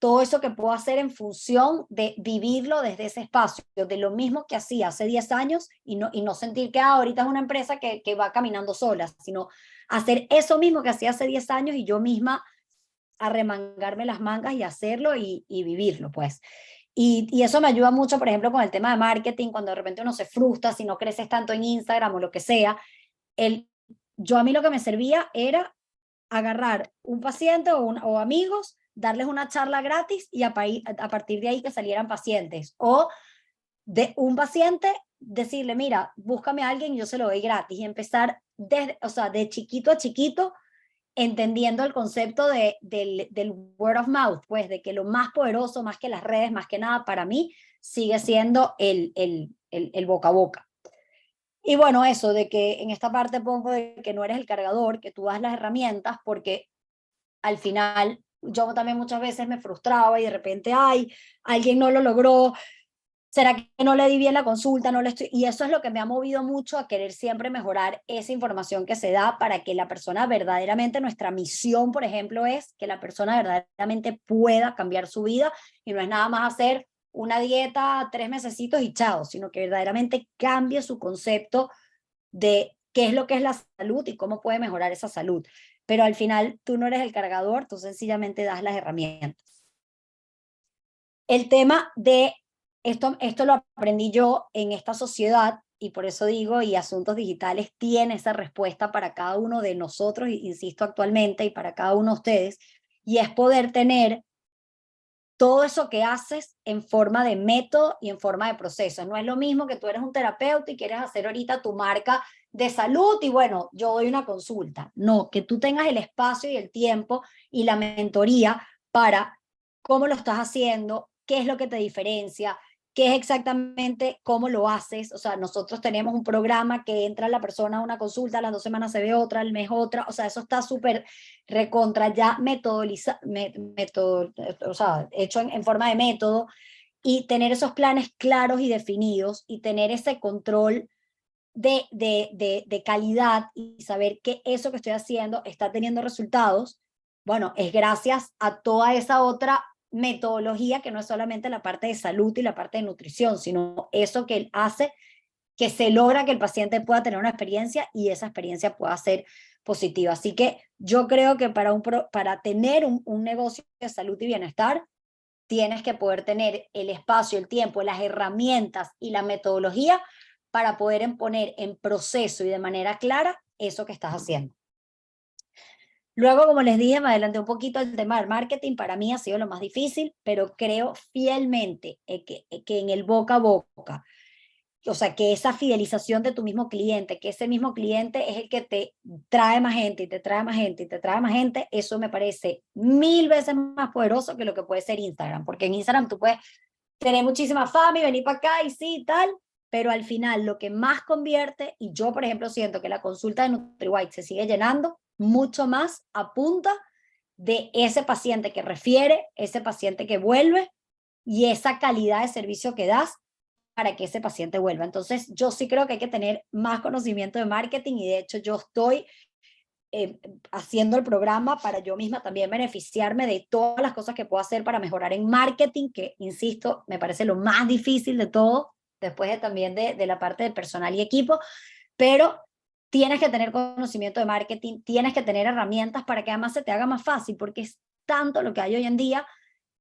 [SPEAKER 2] todo eso que puedo hacer en función de vivirlo desde ese espacio, de lo mismo que hacía hace 10 años y no sentir que ahorita es una empresa que va caminando sola, sino hacer eso mismo que hacía hace 10 años y yo misma arremangarme las mangas y hacerlo y vivirlo, pues. Y eso me ayuda mucho, por ejemplo, con el tema de marketing, cuando de repente uno se frustra, si no creces tanto en Instagram o lo que sea, el, yo a mí lo que me servía era agarrar un paciente o amigos, darles una charla gratis y a partir de ahí que salieran pacientes. O de un paciente decirle, mira, búscame a alguien y yo se lo doy gratis. Y empezar o sea, de chiquito a chiquito, entendiendo el concepto del word of mouth, pues de que lo más poderoso, más que las redes, más que nada, para mí, sigue siendo el boca a boca. Y bueno, eso de que en esta parte pongo de que no eres el cargador, que tú das las herramientas, porque al final yo también muchas veces me frustraba y de repente, ay, alguien no lo logró, ¿será que no le di bien la consulta? No le estoy... Y eso es lo que me ha movido mucho a querer siempre mejorar esa información que se da para que la persona verdaderamente, nuestra misión, por ejemplo, es que la persona verdaderamente pueda cambiar su vida y no es nada más hacer una dieta 3 mesecitos y chao, sino que verdaderamente cambie su concepto de qué es lo que es la salud y cómo puede mejorar esa salud. Pero al final tú no eres el cargador, tú sencillamente das las herramientas. El tema de esto lo aprendí yo en esta sociedad y por eso digo, y Asuntos Digitales tiene esa respuesta para cada uno de nosotros, insisto actualmente, y para cada uno de ustedes, y es poder tener todo eso que haces en forma de método y en forma de proceso. No es lo mismo que tú eres un terapeuta y quieres hacer ahorita tu marca de salud y bueno, yo doy una consulta. No, que tú tengas el espacio y el tiempo y la mentoría para cómo lo estás haciendo, qué es lo que te diferencia, qué es exactamente cómo lo haces. O sea, nosotros tenemos un programa que entra la persona a una consulta, a las 2 semanas se ve otra, al mes otra. O sea, eso está súper recontra ya o sea, hecho en forma de método y tener esos planes claros y definidos y tener ese control de calidad y saber que eso que estoy haciendo está teniendo resultados, bueno, es gracias a toda esa otra metodología que no es solamente la parte de salud y la parte de nutrición, sino eso que él hace que se logra que el paciente pueda tener una experiencia y esa experiencia pueda ser positiva. Así que yo creo que para tener un negocio de salud y bienestar, tienes que poder tener el espacio, el tiempo, las herramientas y la metodología para poder poner en proceso y de manera clara eso que estás haciendo. Luego, como les dije, me adelanté un poquito el tema del marketing. Para mí ha sido lo más difícil, pero creo fielmente que en el boca a boca, o sea, que esa fidelización de tu mismo cliente, que ese mismo cliente es el que te trae más gente y te trae más gente y te trae más gente, eso me parece 1000 veces más poderoso que lo que puede ser Instagram, porque en Instagram tú puedes tener muchísima fama y venir para acá y sí y tal, pero al final lo que más convierte, y yo por ejemplo siento que la consulta de NutriWhite se sigue llenando mucho más a punta de ese paciente que refiere, ese paciente que vuelve y esa calidad de servicio que das para que ese paciente vuelva. Entonces, yo sí creo que hay que tener más conocimiento de marketing y de hecho yo estoy haciendo el programa para yo misma también beneficiarme de todas las cosas que puedo hacer para mejorar en marketing, que, insisto, me parece lo más difícil de todo, después también de la parte de personal y equipo, pero tienes que tener conocimiento de marketing, tienes que tener herramientas para que además se te haga más fácil, porque es tanto lo que hay hoy en día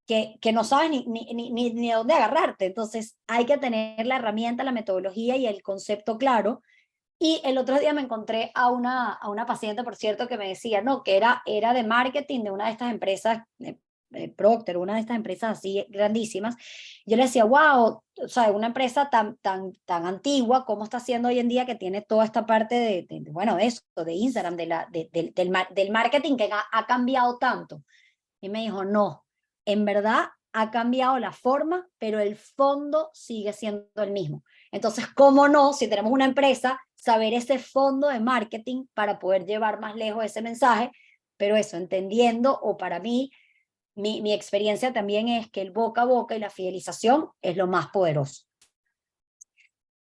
[SPEAKER 2] que no sabes ni a dónde agarrarte. Entonces hay que tener la herramienta, la metodología y el concepto claro. Y el otro día me encontré a una paciente, por cierto, que me decía, no, que era de marketing de una de estas empresas, Procter, una de estas empresas así grandísimas. Yo le decía, wow, o sea, una empresa tan antigua, ¿cómo está haciendo hoy en día que tiene toda esta parte bueno, de eso, de Instagram, del marketing que ha cambiado tanto? Y me dijo, no, en verdad ha cambiado la forma, pero el fondo sigue siendo el mismo. Entonces, ¿cómo no, si tenemos una empresa, saber ese fondo de marketing para poder llevar más lejos ese mensaje? Pero eso, entendiendo, o para mí, mi experiencia también es que el boca a boca y la fidelización es lo más poderoso.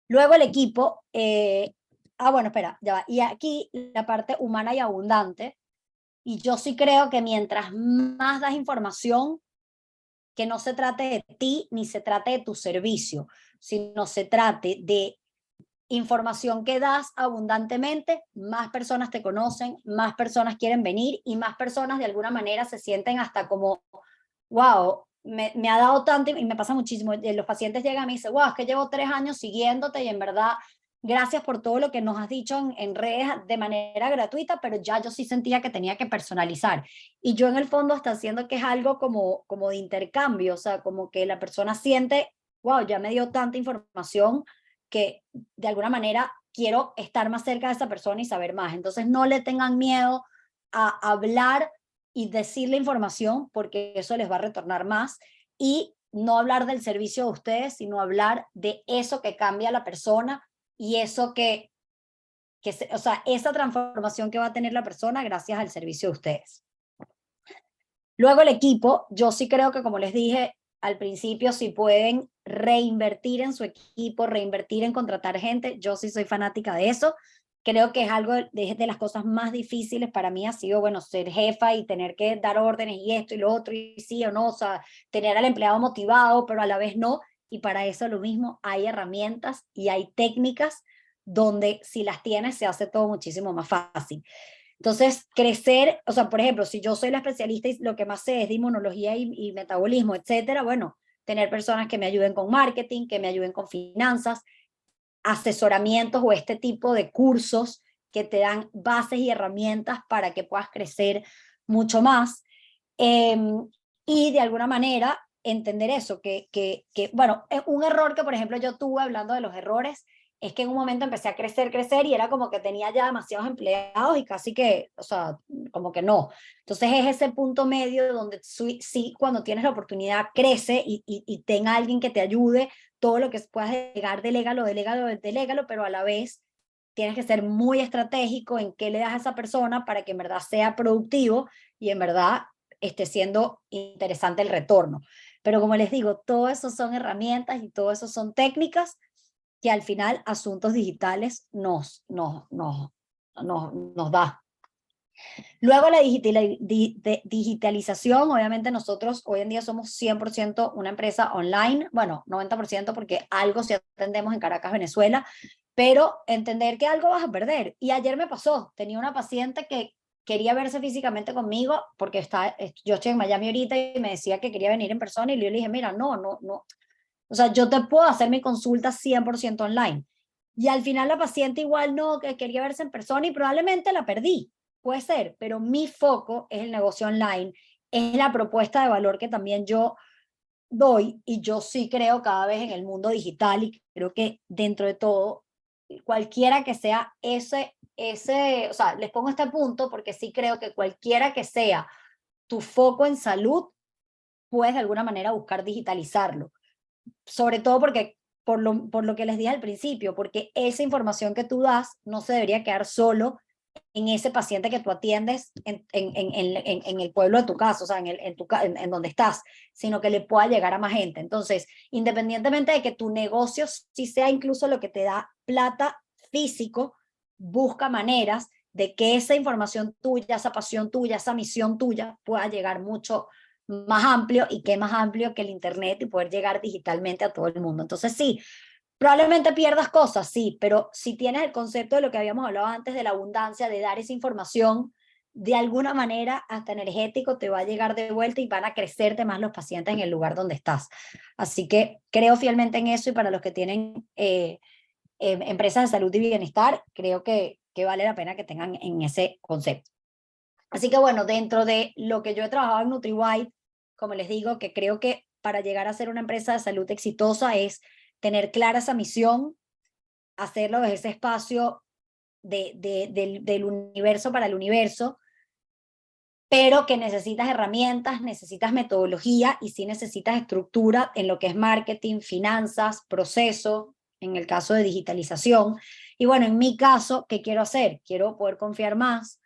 [SPEAKER 2] Luego el equipo, bueno, espera, ya va. Y aquí la parte humana y abundante, y yo sí creo que mientras más das información, que no se trate de ti ni se trate de tu servicio, sino se trate de información que das abundantemente, más personas te conocen, más personas quieren venir y más personas de alguna manera se sienten hasta como, wow, me ha dado tanto, y me pasa muchísimo, los pacientes llegan y me dicen, wow, es que llevo 3 años siguiéndote y en verdad gracias por todo lo que nos has dicho en redes de manera gratuita, pero ya yo sí sentía que tenía que personalizar. Y yo en el fondo hasta haciendo que es algo como de intercambio, o sea, como que la persona siente, wow, ya me dio tanta información que de alguna manera quiero estar más cerca de esa persona y saber más. Entonces no le tengan miedo a hablar y decir la información, porque eso les va a retornar más, y no hablar del servicio de ustedes, sino hablar de eso que cambia a la persona y eso o sea, esa transformación que va a tener la persona gracias al servicio de ustedes. Luego el equipo, yo sí creo que, como les dije al principio, si pueden reinvertir en su equipo, reinvertir en contratar gente, yo sí soy fanática de eso. Creo que es algo de las cosas más difíciles para mí, ha sido, bueno, ser jefa y tener que dar órdenes y esto y lo otro, y sí o no, o sea, tener al empleado motivado, pero a la vez no. Y para eso lo mismo, hay herramientas y hay técnicas donde si las tienes se hace todo muchísimo más fácil. Entonces, crecer, o sea, por ejemplo, si yo soy la especialista y lo que más sé es de inmunología y metabolismo, etcétera, bueno, tener personas que me ayuden con marketing, que me ayuden con finanzas, asesoramientos o este tipo de cursos que te dan bases y herramientas para que puedas crecer mucho más. Eh, y de alguna manera entender eso, bueno, un error que por ejemplo yo tuve, hablando de los errores, es que en un momento empecé a crecer y era como que tenía ya demasiados empleados y casi que, o sea, como que no. Entonces es ese punto medio donde sí, cuando tienes la oportunidad, crece y tenga alguien que te ayude, todo lo que puedas delegar, delégalo, pero a la vez tienes que ser muy estratégico en qué le das a esa persona para que en verdad sea productivo y en verdad esté siendo interesante el retorno. Pero como les digo, todo eso son herramientas y todo eso son técnicas que al final Asuntos Digitales nos da. Luego la digitalización, obviamente nosotros hoy en día somos 100% una empresa online, bueno, 90% porque algo sí atendemos en Caracas, Venezuela, pero entender que algo vas a perder. Y ayer me pasó, tenía una paciente que quería verse físicamente conmigo porque yo estoy en Miami ahorita y me decía que quería venir en persona y yo le dije, mira, no, o sea, yo te puedo hacer mi consulta 100% online. Y al final la paciente igual no, que quería verse en persona y probablemente la perdí. Puede ser, pero mi foco es el negocio online, es la propuesta de valor que también yo doy y yo sí creo cada vez en el mundo digital y creo que dentro de todo, cualquiera que sea o sea, les pongo este punto porque sí creo que cualquiera que sea tu foco en salud, puedes de alguna manera buscar digitalizarlo, sobre todo porque por lo que les dije al principio, porque esa información que tú das no se debería quedar solo en ese paciente que tú atiendes en el pueblo de tu casa, o sea, en donde estás, sino que le pueda llegar a más gente. Entonces, independientemente de que tu negocio sí sea incluso lo que te da plata físico, busca maneras de que esa información tuya, esa pasión tuya, esa misión tuya pueda llegar mucho más amplio, y qué más amplio que el internet y poder llegar digitalmente a todo el mundo. Entonces sí, probablemente pierdas cosas, sí, pero si tienes el concepto de lo que habíamos hablado antes de la abundancia, de dar esa información, de alguna manera hasta energético te va a llegar de vuelta y van a crecerte más los pacientes en el lugar donde estás. Así que creo fielmente en eso, y para los que tienen empresas de salud y bienestar, creo que vale la pena que tengan en ese concepto. Así que bueno, dentro de lo que yo he trabajado en NutriWide, como les digo, que creo que para llegar a ser una empresa de salud exitosa es tener clara esa misión, hacerlo desde ese espacio del universo para el universo, pero que necesitas herramientas, necesitas metodología y sí necesitas estructura en lo que es marketing, finanzas, proceso, en el caso de digitalización. Y bueno, en mi caso, ¿qué quiero hacer? Quiero poder confiar más,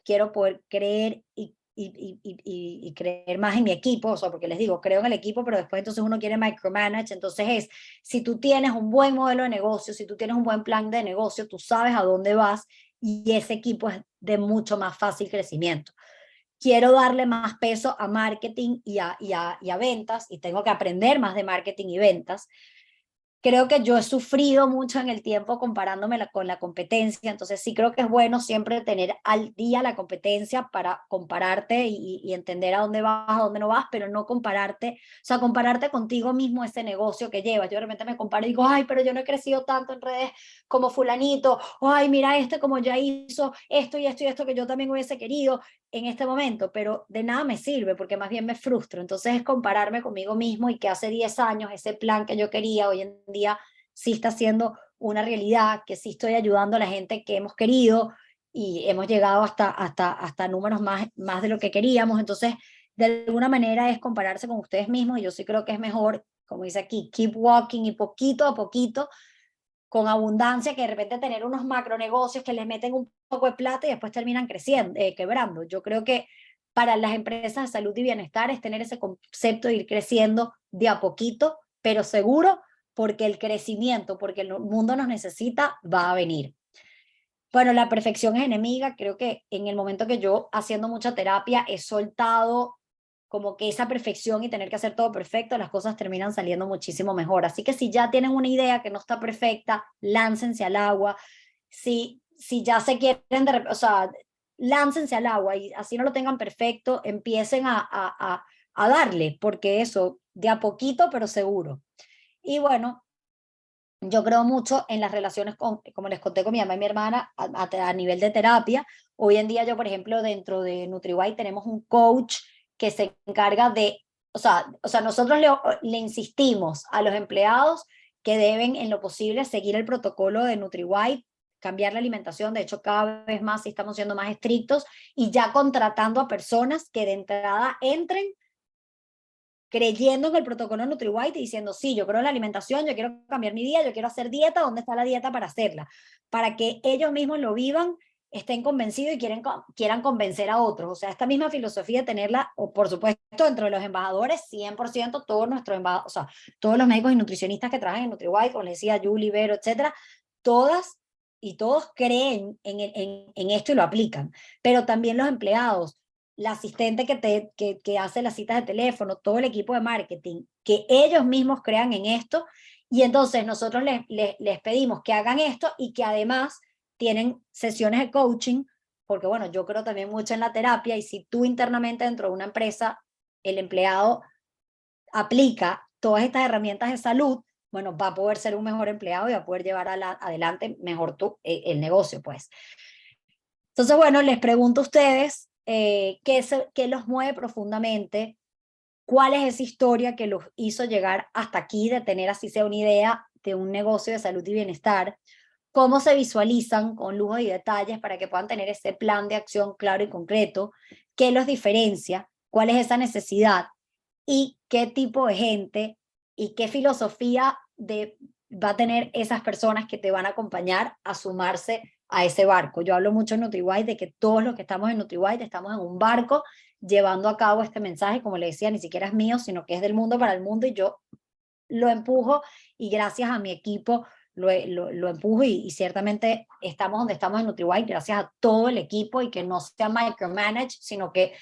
[SPEAKER 2] quiero poder creer y creer más en mi equipo, o sea, porque les digo, creo en el equipo, pero después entonces uno quiere micromanage. Entonces si tú tienes un buen modelo de negocio, si tú tienes un buen plan de negocio, tú sabes a dónde vas, y ese equipo es de mucho más fácil crecimiento. Quiero darle más peso a marketing y a ventas, y tengo que aprender más de marketing y ventas. Creo que yo he sufrido mucho en el tiempo comparándome con la competencia, entonces sí creo que es bueno siempre tener al día la competencia para compararte y entender a dónde vas, a dónde no vas, pero no compararte, o sea, compararte contigo mismo ese negocio que llevas. Yo de repente me comparo y digo, ay, pero yo no he crecido tanto en redes como fulanito, o ay, mira como ya hizo esto y esto y esto que yo también hubiese querido en este momento, pero de nada me sirve porque más bien me frustro. Entonces es compararme conmigo mismo, y que hace 10 años ese plan que yo quería hoy en día sí está siendo una realidad, que sí estoy ayudando a la gente que hemos querido y hemos llegado hasta números más de lo que queríamos. Entonces, de alguna manera es compararse con ustedes mismos, y yo sí creo que es mejor, como dice aquí, keep walking, y poquito a poquito, con abundancia, que de repente tener unos macronegocios que les meten un poco de plata y después terminan creciendo, quebrando. Yo creo que para las empresas de salud y bienestar es tener ese concepto de ir creciendo de a poquito, pero seguro, porque el crecimiento, porque el mundo nos necesita, va a venir. Bueno, la perfección es enemiga. Creo que en el momento que yo, haciendo mucha terapia, he soltado como que esa perfección y tener que hacer todo perfecto, las cosas terminan saliendo muchísimo mejor. Así que si ya tienen una idea que no está perfecta, láncense al agua. Si ya se quieren, o sea, láncense al agua, y así no lo tengan perfecto, empiecen a darle, porque eso, de a poquito, pero seguro. Y bueno, yo creo mucho en las relaciones como les conté, con mi mamá y mi hermana a nivel de terapia. Hoy en día yo, por ejemplo, dentro de NutriWide tenemos un coach que se encarga de, o sea nosotros le insistimos a los empleados que deben en lo posible seguir el protocolo de NutriWide, cambiar la alimentación. De hecho, cada vez más sí estamos siendo más estrictos, y ya contratando a personas que de entrada entren creyendo en el protocolo NutriWhite y diciendo, sí, yo creo en la alimentación, yo quiero cambiar mi día, yo quiero hacer dieta, ¿dónde está la dieta para hacerla? Para que ellos mismos lo vivan, estén convencidos y quieran convencer a otros. O sea, esta misma filosofía de tenerla, o por supuesto, dentro de los embajadores, 100% todos nuestros embajadores, o sea, todos los médicos y nutricionistas que trabajan en NutriWhite, como les decía, Julie, Vero, etcétera, todas y todos creen en esto y lo aplican. Pero también los empleados, la asistente que hace las citas de teléfono, todo el equipo de marketing, que ellos mismos crean en esto, y entonces nosotros les pedimos que hagan esto, y que además tienen sesiones de coaching, porque bueno, yo creo también mucho en la terapia, y si tú internamente dentro de una empresa, el empleado aplica todas estas herramientas de salud, bueno, va a poder ser un mejor empleado y va a poder llevar adelante mejor el negocio, pues. Entonces, bueno, les pregunto a ustedes, ¿qué los mueve profundamente? ¿Cuál es esa historia que los hizo llegar hasta aquí, de tener así sea una idea de un negocio de salud y bienestar? ¿Cómo se visualizan con lujo y detalles para que puedan tener ese plan de acción claro y concreto? ¿Qué los diferencia? ¿Cuál es esa necesidad? ¿Y qué tipo de gente y qué filosofía va a tener esas personas que te van a acompañar a sumarse a ese barco? Yo hablo mucho en NutriWide de que todos los que estamos en NutriWide estamos en un barco llevando a cabo este mensaje. Como le decía, ni siquiera es mío, sino que es del mundo para el mundo, y yo lo empujo, y gracias a mi equipo lo empujo y ciertamente estamos donde estamos en NutriWide gracias a todo el equipo y que no sea micromanage, sino que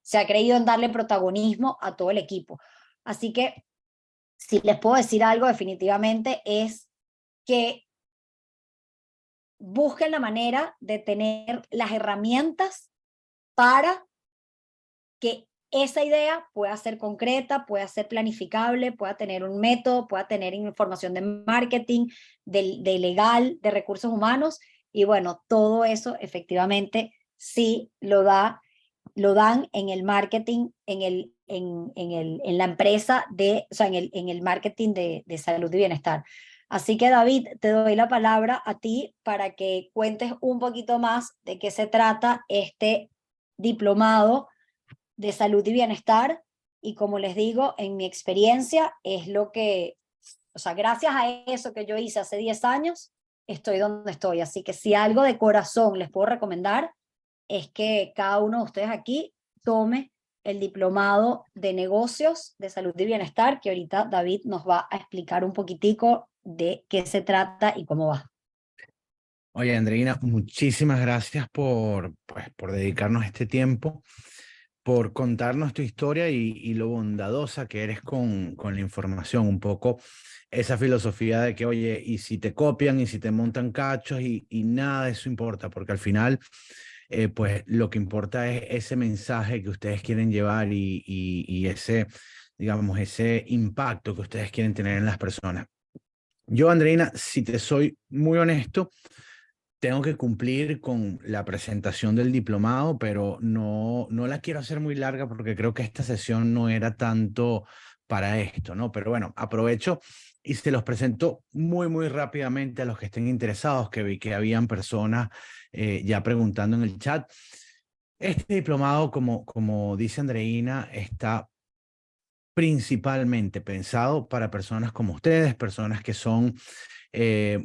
[SPEAKER 2] se ha creído en darle protagonismo a todo el equipo. Así que si les puedo decir algo definitivamente es que busquen la manera de tener las herramientas para que esa idea pueda ser concreta, pueda ser planificable, pueda tener un método, pueda tener información de marketing, de legal, de recursos humanos, y bueno, todo eso efectivamente sí lo dan en el marketing, en la empresa o sea, en el marketing de salud y bienestar. Así que David, te doy la palabra a ti para que cuentes un poquito más de qué se trata este diplomado de salud y bienestar. Y como les digo, en mi experiencia es lo que, o sea, gracias a eso que yo hice hace 10 años, estoy donde estoy. Así que si algo de corazón les puedo recomendar es que cada uno de ustedes aquí tome el diplomado de negocios de salud y bienestar, que ahorita David nos va a explicar un poquitico de qué se trata y cómo va.
[SPEAKER 1] Oye, Andreina, muchísimas gracias por dedicarnos este tiempo, por contarnos tu historia y lo bondadosa que eres con la información, un poco esa filosofía de que, oye, y si te copian y si te montan cachos y nada de eso importa, porque al final, pues lo que importa es ese mensaje que ustedes quieren llevar y ese, digamos, ese impacto que ustedes quieren tener en las personas. Yo, Andreina, si te soy muy honesto, tengo que cumplir con la presentación del diplomado, pero no la quiero hacer muy larga porque creo que esta sesión no era tanto para esto, ¿no? Pero bueno, aprovecho y se los presento muy rápidamente a los que estén interesados, que vi que habían personas ya preguntando en el chat. Este diplomado, como dice Andreina, está principalmente pensado para personas como ustedes, personas que son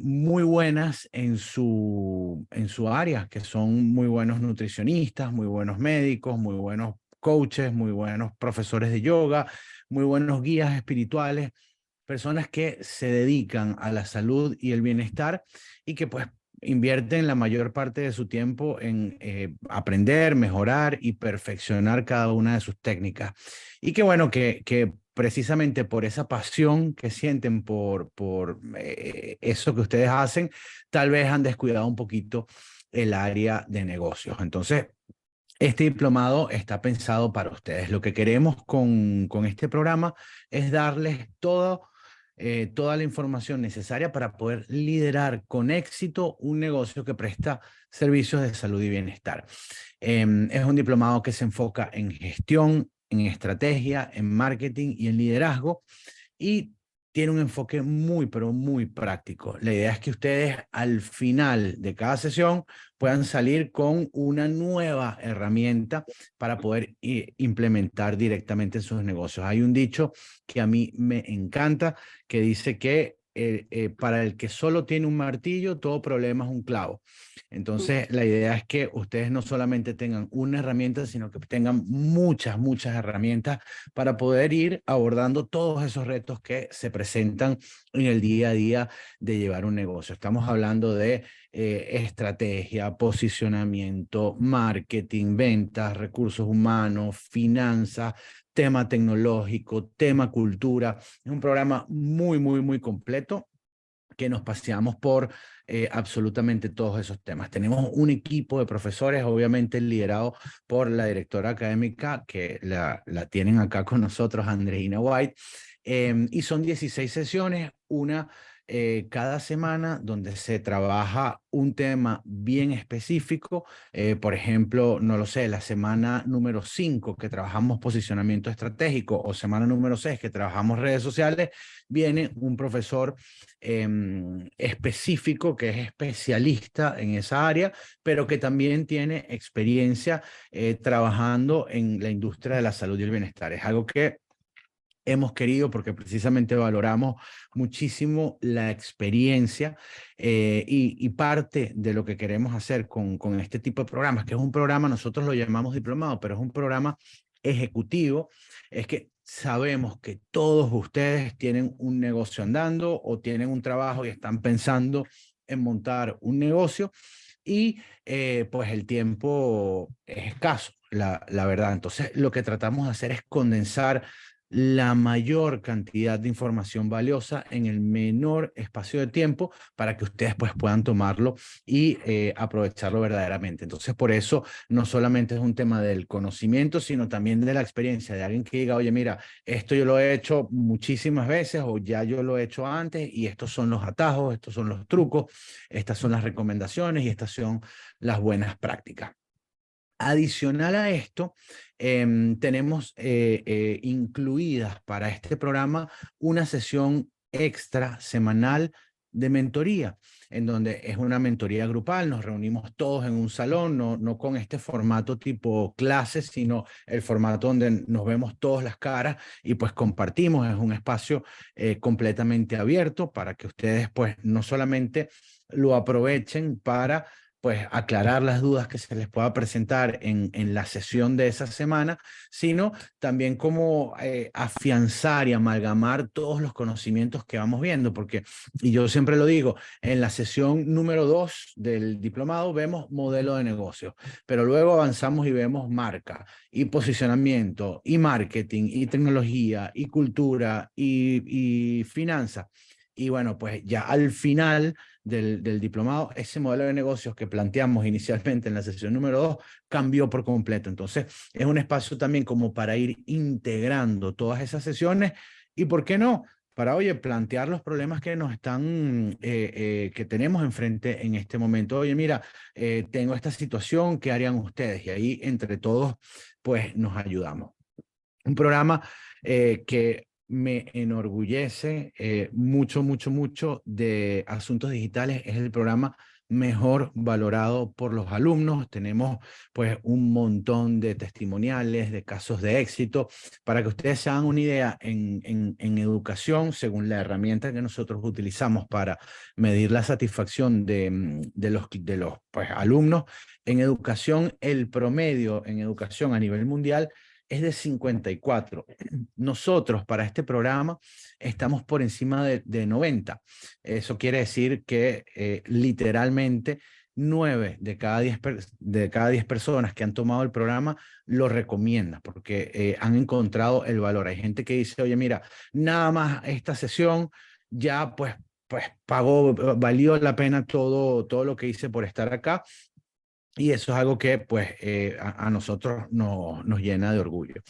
[SPEAKER 1] muy buenas en su área, que son muy buenos nutricionistas, muy buenos médicos, muy buenos coaches, muy buenos profesores de yoga, muy buenos guías espirituales, personas que se dedican a la salud y el bienestar y que pues invierten la mayor parte de su tiempo en aprender, mejorar y perfeccionar cada una de sus técnicas. Y qué bueno que precisamente por esa pasión que sienten por eso que ustedes hacen, tal vez han descuidado un poquito el área de negocios. Entonces, este diplomado está pensado para ustedes. Lo que queremos con este programa es darles toda la información necesaria para poder liderar con éxito un negocio que presta servicios de salud y bienestar. Es un diplomado que se enfoca en gestión, en estrategia, en marketing y en liderazgo y tiene un enfoque pero muy práctico. La idea es que ustedes al final de cada sesión puedan salir con una nueva herramienta para poder implementar directamente en sus negocios. Hay un dicho que a mí me encanta que dice que para el que solo tiene un martillo, todo problema es un clavo. Entonces, la idea es que ustedes no solamente tengan una herramienta, sino que tengan muchas herramientas para poder ir abordando todos esos retos que se presentan en el día a día de llevar un negocio. Estamos hablando de estrategia, posicionamiento, marketing, ventas, recursos humanos, finanzas, tema tecnológico, tema cultura. Es un programa muy completo que nos paseamos por absolutamente todos esos temas. Tenemos un equipo de profesores, obviamente liderado por la directora académica, que la tienen acá con nosotros, Andreina White, y son 16 sesiones, una cada semana, donde se trabaja un tema bien específico. Por ejemplo, no lo sé, la semana número 5 que trabajamos posicionamiento estratégico o semana número 6 que trabajamos redes sociales, viene un profesor específico que es especialista en esa área, pero que también tiene experiencia trabajando en la industria de la salud y el bienestar. Es algo que hemos querido porque precisamente valoramos muchísimo la experiencia y parte de lo que queremos hacer con este tipo de programas, que es un programa, nosotros lo llamamos diplomado, pero es un programa ejecutivo, es que sabemos que todos ustedes tienen un negocio andando o tienen un trabajo y están pensando en montar un negocio y pues el tiempo es escaso, la verdad. Entonces, lo que tratamos de hacer es condensar la mayor cantidad de información valiosa en el menor espacio de tiempo para que ustedes pues puedan tomarlo y aprovecharlo verdaderamente. Entonces, por eso no solamente es un tema del conocimiento, sino también de la experiencia de alguien que diga, oye, mira, esto yo lo he hecho muchísimas veces o ya yo lo he hecho antes y estos son los atajos, estos son los trucos, estas son las recomendaciones y estas son las buenas prácticas. Adicional a esto, tenemos incluidas para este programa una sesión extra semanal de mentoría, en donde es una mentoría grupal, nos reunimos todos en un salón, no con este formato tipo clases, sino el formato donde nos vemos todas las caras y pues compartimos, es un espacio completamente abierto para que ustedes pues no solamente lo aprovechen para pues aclarar las dudas que se les pueda presentar en la sesión de esa semana, sino también como afianzar y amalgamar todos los conocimientos que vamos viendo, porque, y yo siempre lo digo, en la sesión número 2 del diplomado vemos modelo de negocio, pero luego avanzamos y vemos marca y posicionamiento y marketing y tecnología y cultura y finanzas. Y bueno, pues ya al final del diplomado, ese modelo de negocios que planteamos inicialmente en la sesión número 2 cambió por completo. Entonces, es un espacio también como para ir integrando todas esas sesiones y, ¿por qué no? Para, oye, plantear los problemas que nos están, que tenemos enfrente en este momento. Oye, mira, tengo esta situación, ¿qué harían ustedes? Y ahí, entre todos, pues nos ayudamos. Un programa que me enorgullece mucho, mucho, mucho de Asuntos Digitales. Es el programa mejor valorado por los alumnos. Tenemos pues un montón de testimoniales, de casos de éxito. Para que ustedes se hagan una idea, en educación, según la herramienta que nosotros utilizamos para medir la satisfacción de los pues, alumnos, en educación, el promedio en educación a nivel mundial es de 54. Nosotros para este programa estamos por encima de 90. Eso quiere decir que literalmente 9 de cada 10 personas que han tomado el programa lo recomiendan porque han encontrado el valor. Hay gente que dice, oye, mira, nada más esta sesión ya pues pagó, valió la pena todo lo que hice por estar acá. Y eso es algo que pues a nosotros nos llena de orgullo.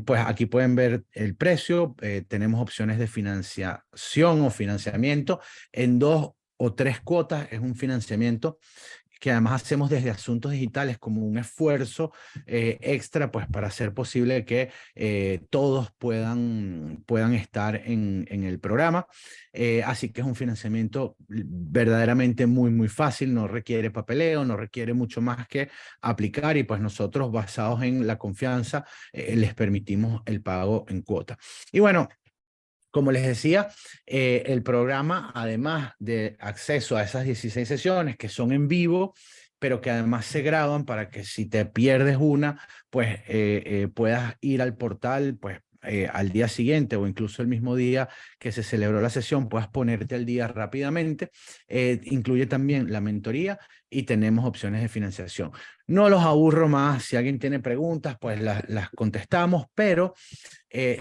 [SPEAKER 1] Pues aquí pueden ver el precio. Tenemos opciones de financiación o financiamiento en 2 o 3 cuotas. Es un financiamiento que además hacemos desde Asuntos Digitales como un esfuerzo extra pues para hacer posible que todos puedan estar en el programa. Así que es un financiamiento verdaderamente muy, muy fácil, no requiere papeleo, no requiere mucho más que aplicar y pues nosotros basados en la confianza les permitimos el pago en cuota. Y bueno, como les decía, el programa, además de acceso a esas 16 sesiones que son en vivo, pero que además se graban para que si te pierdes una, pues puedas ir al portal, pues al día siguiente o incluso el mismo día que se celebró la sesión, puedas ponerte al día rápidamente. Incluye también la mentoría y tenemos opciones de financiación. No los aburro más, si alguien tiene preguntas, pues las contestamos, pero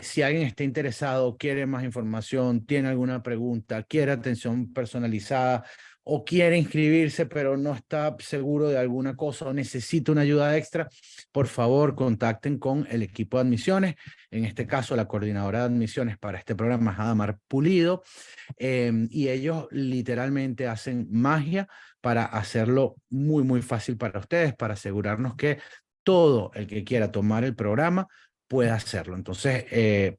[SPEAKER 1] si alguien está interesado, quiere más información, tiene alguna pregunta, quiere atención personalizada o quiere inscribirse pero no está seguro de alguna cosa o necesita una ayuda extra, por favor contacten con el equipo de admisiones. En este caso, la coordinadora de admisiones para este programa es Adamar Pulido, y ellos literalmente hacen magia para hacerlo muy, muy fácil para ustedes, para asegurarnos que todo el que quiera tomar el programa pueda hacerlo. Entonces,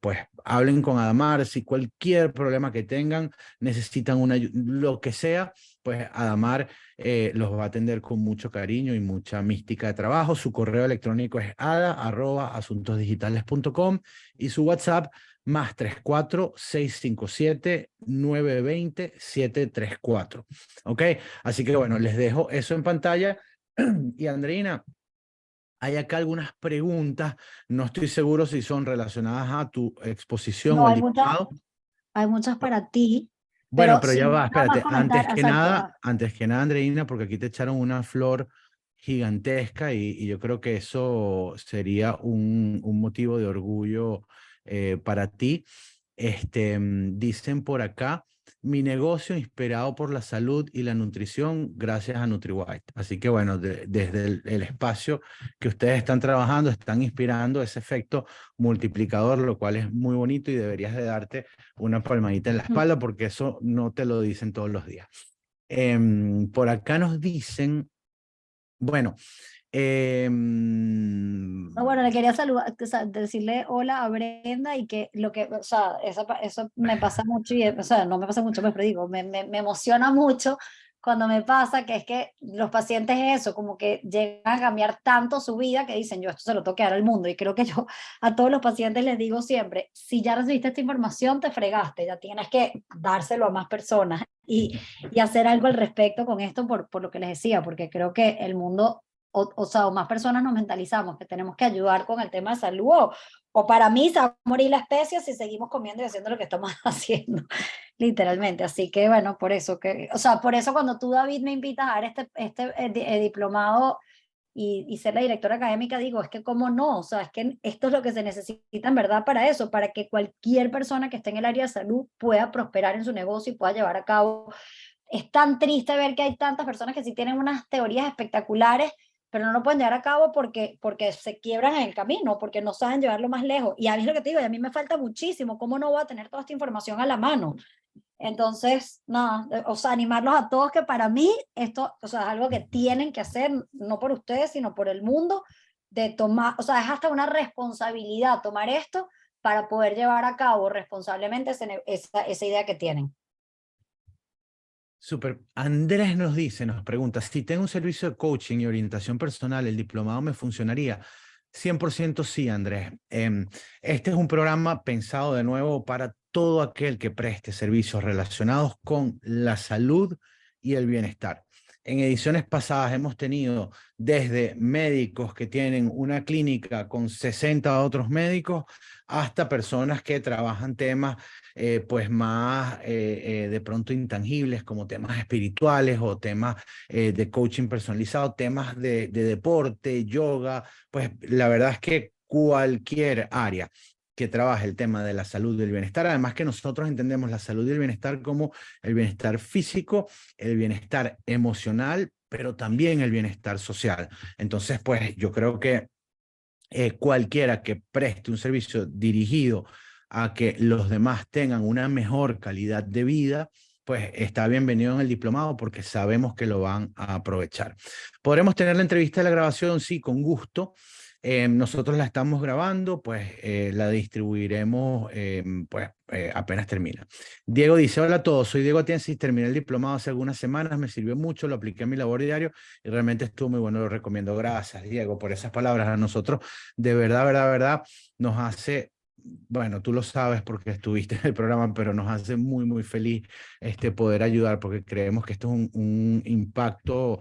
[SPEAKER 1] pues hablen con Adamar, si cualquier problema que tengan, necesitan lo que sea, pues Adamar los va a atender con mucho cariño y mucha mística de trabajo. Su correo electrónico es ada@asuntosdigitales.com y su WhatsApp +34 657 920 734. ¿Ok? Así que bueno, les dejo eso en pantalla. Y Andreina, Hay acá algunas preguntas, no estoy seguro si son relacionadas a tu exposición
[SPEAKER 2] No,
[SPEAKER 1] o al diplomado.
[SPEAKER 2] hay muchas para ti,
[SPEAKER 1] Bueno,
[SPEAKER 2] pero
[SPEAKER 1] pero ya
[SPEAKER 2] sí,
[SPEAKER 1] va,
[SPEAKER 2] nada más
[SPEAKER 1] espérate,
[SPEAKER 2] comentar, exacto.
[SPEAKER 1] antes que nada, Andreina, porque aquí te echaron una flor gigantesca y yo creo que eso sería un motivo de orgullo para ti. Dicen por acá, mi negocio inspirado por la salud y la nutrición gracias a NutriWhite. Así que bueno, desde el espacio que ustedes están trabajando, están inspirando ese efecto multiplicador, lo cual es muy bonito y deberías de darte una palmadita en la
[SPEAKER 2] Mm.
[SPEAKER 1] espalda porque eso no te lo dicen todos los días. Por acá nos dicen, bueno,
[SPEAKER 2] No, bueno, le quería saludar, o sea, decirle hola a Brenda y que lo que, o sea, eso me pasa mucho y, o sea, no me pasa mucho, pues, pero digo, me emociona mucho cuando me pasa que es que los pacientes eso, como que llegan a cambiar tanto su vida que dicen, yo esto se lo tengo que dar al mundo. Y creo que yo a todos los pacientes les digo siempre, si ya recibiste esta información, te fregaste, ya tienes que dárselo a más personas y hacer algo al respecto con esto por lo que les decía, porque creo que el mundo o sea, o más personas nos mentalizamos que tenemos que ayudar con el tema de salud, o para mí se va a morir la especie si seguimos comiendo y haciendo lo que estamos haciendo, literalmente. Así que bueno, por eso que, o sea, por eso cuando tú, David, me invitas a dar diplomado y ser la directora académica, digo, es que cómo no, o sea, es que esto es lo que se necesita en verdad para eso, para que cualquier persona que esté en el área de salud pueda prosperar en su negocio y pueda llevar a cabo. Es tan triste ver que hay tantas personas que sí tienen unas teorías espectaculares, pero no lo pueden llevar a cabo porque se quiebran en el camino, porque no saben llevarlo más lejos. Y a mí es lo que te digo, y a mí me falta muchísimo, ¿cómo no voy a tener toda esta información a la mano? Entonces, nada, o sea, animarlos a todos que para mí esto, o sea, es algo que tienen que hacer, no por ustedes, sino por el mundo, de tomar, o sea, es hasta una responsabilidad tomar esto para poder llevar a cabo responsablemente esa idea que tienen.
[SPEAKER 1] súper. Andrés nos dice, nos pregunta, si tengo un servicio de coaching y orientación personal, ¿el diplomado me funcionaría? 100% sí, Andrés. Este es un programa pensado de nuevo para todo aquel que preste servicios relacionados con la salud y el bienestar. En ediciones pasadas hemos tenido desde médicos que tienen una clínica con 60 otros médicos hasta personas que trabajan temas pues más de pronto intangibles como temas espirituales o temas de coaching personalizado, temas de deporte, yoga, pues la verdad es que cualquier área que trabaje el tema de la salud y el bienestar, además que nosotros entendemos la salud y el bienestar como el bienestar físico, el bienestar emocional, pero también el bienestar social. Entonces, pues yo creo que cualquiera que preste un servicio dirigido a que los demás tengan una mejor calidad de vida, pues está bienvenido en el diplomado porque sabemos que lo van a aprovechar. ¿Podremos tener la entrevista de la grabación? Sí, con gusto. Nosotros la estamos grabando, pues la distribuiremos pues, apenas termina. Diego dice, hola a todos, soy Diego Atienza, terminé el diplomado hace algunas semanas, me sirvió mucho, lo apliqué en mi labor diario y realmente estuvo muy bueno, lo recomiendo. Gracias, Diego, por esas palabras. A nosotros, de verdad, verdad, verdad, nos hace, bueno, tú lo sabes porque estuviste en el programa, pero nos hace muy, muy feliz poder ayudar porque creemos que esto es un impacto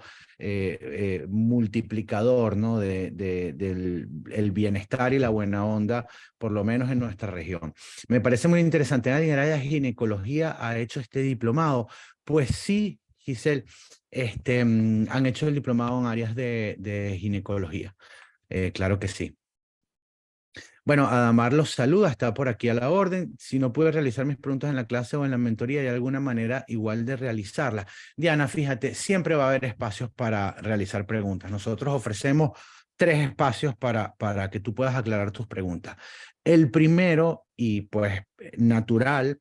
[SPEAKER 1] multiplicador, ¿no? Del el bienestar y la buena onda, por lo menos en nuestra región. Me parece muy interesante. ¿Nadie en el área de ginecología ha hecho este diplomado? Pues sí, Giselle, han hecho el diplomado en áreas de ginecología. Claro que sí. Bueno, Adamar los saluda, está por aquí a la orden. Si no pude realizar mis preguntas en la clase o en la mentoría, ¿hay alguna manera igual de realizarlas? Diana, fíjate, siempre va a haber espacios para realizar preguntas. Nosotros ofrecemos 3 espacios para que tú puedas aclarar tus preguntas. El primero, y pues natural,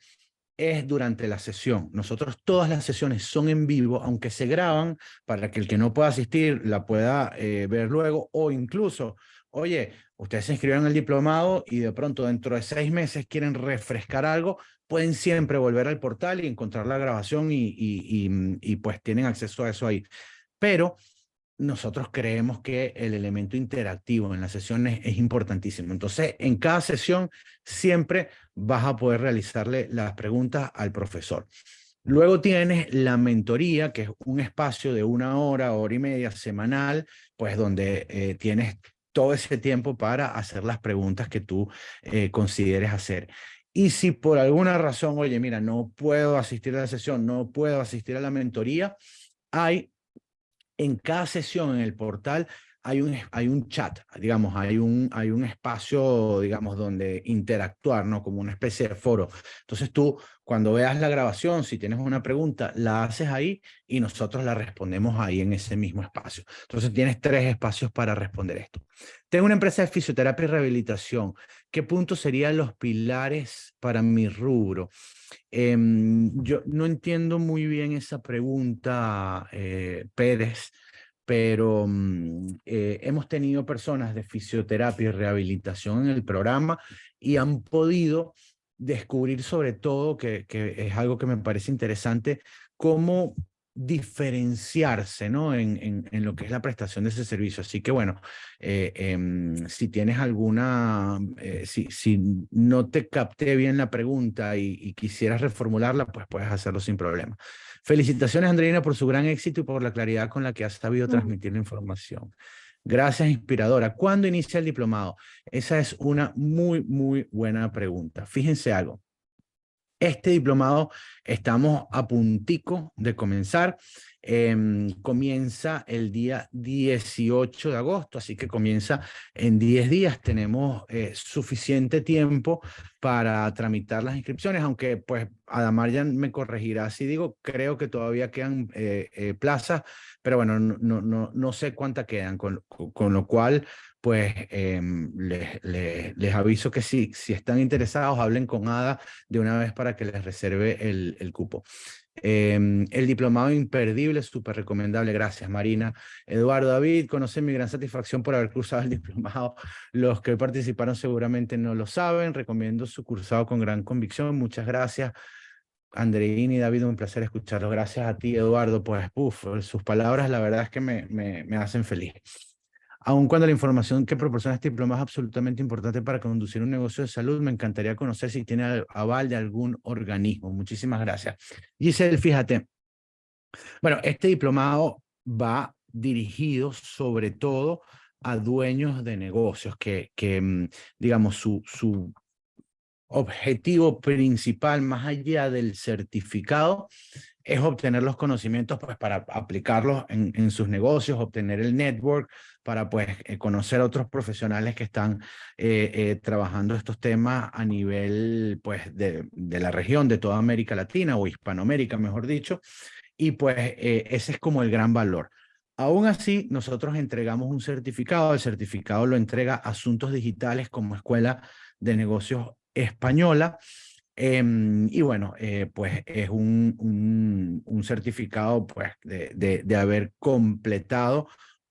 [SPEAKER 1] es durante la sesión. Nosotros todas las sesiones son en vivo, aunque se graban para que el que no pueda asistir la pueda ver luego o incluso, oye, ustedes se inscribieron en el diplomado y de pronto dentro de 6 meses quieren refrescar algo, pueden siempre volver al portal y encontrar la grabación y pues tienen acceso a eso ahí. Pero nosotros creemos que el elemento interactivo en las sesiones es importantísimo. Entonces, en cada sesión siempre vas a poder realizarle las preguntas al profesor. Luego tienes la mentoría, que es un espacio de 1 hora, hora y media semanal, pues donde tienes todo ese tiempo para hacer las preguntas que tú consideres hacer. Y si por alguna razón, oye, mira, no puedo asistir a la sesión, no puedo asistir a la mentoría, hay en cada sesión en el portal hay un chat, digamos, hay un espacio, digamos, donde interactuar, ¿no? Como una especie de foro. Entonces tú, cuando veas la grabación, si tienes una pregunta, la haces ahí y nosotros la respondemos ahí en ese mismo espacio. Entonces tienes 3 espacios para responder esto. Tengo una empresa de fisioterapia y rehabilitación. ¿Qué puntos serían los pilares para mi rubro? Yo no entiendo muy bien esa pregunta, Pérez, pero hemos tenido personas de fisioterapia y rehabilitación en el programa y han podido descubrir sobre todo, que es algo que me parece interesante, cómo diferenciarse, ¿no? En lo que es la prestación de ese servicio. Así que bueno, si tienes alguna, si no te capté bien la pregunta y quisieras reformularla, pues puedes hacerlo sin problema. Felicitaciones, Andreina, por su gran éxito y por la claridad con la que has sabido transmitir la información. Gracias, inspiradora. ¿Cuándo inicia el diplomado? Esa es una muy, muy buena pregunta. Fíjense algo. Este diplomado estamos a puntico de comenzar. Comienza el día 18 de agosto, así que comienza en 10 días. Tenemos suficiente tiempo para tramitar las inscripciones, aunque pues Adamar ya me corregirá si digo, creo que todavía quedan plazas, pero bueno, no sé cuántas quedan, con lo cual pues les aviso que si están interesados, hablen con Ada de una vez para que les reserve el cupo. El diplomado imperdible, súper recomendable. Gracias, Marina. Eduardo, David, conocen mi gran satisfacción por haber cursado el diplomado. Los que participaron seguramente no lo saben. Recomiendo su cursado con gran convicción. Muchas gracias. Andreina y David, un placer escucharlos. Gracias a ti, Eduardo. Pues, sus palabras, la verdad es que me hacen feliz. Aun cuando la información que proporciona este diploma es absolutamente importante para conducir un negocio de salud, me encantaría conocer si tiene aval de algún organismo. Muchísimas gracias. Giselle, fíjate, bueno, este diplomado va dirigido sobre todo a dueños de negocios que digamos, su objetivo principal, más allá del certificado, es obtener los conocimientos pues, para aplicarlos en sus negocios, obtener el network, para pues, conocer a otros profesionales que están trabajando estos temas a nivel pues, de la región, de toda América Latina o Hispanoamérica, mejor dicho, y pues ese es como el gran valor. Aún así, nosotros entregamos un certificado, el certificado lo entrega Asuntos Digitales como Escuela de Negocios Española, y bueno, pues es un certificado pues, de haber completado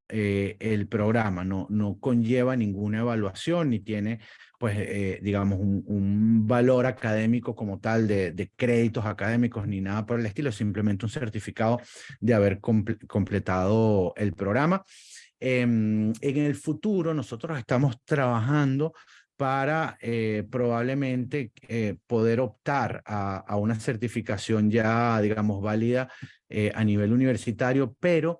[SPEAKER 1] el programa. No conlleva ninguna evaluación ni tiene, pues, digamos, un valor académico como tal de créditos académicos ni nada por el estilo, simplemente un certificado de haber completado el programa. En el futuro nosotros estamos trabajando para probablemente poder optar a una certificación ya, digamos, válida a nivel universitario, pero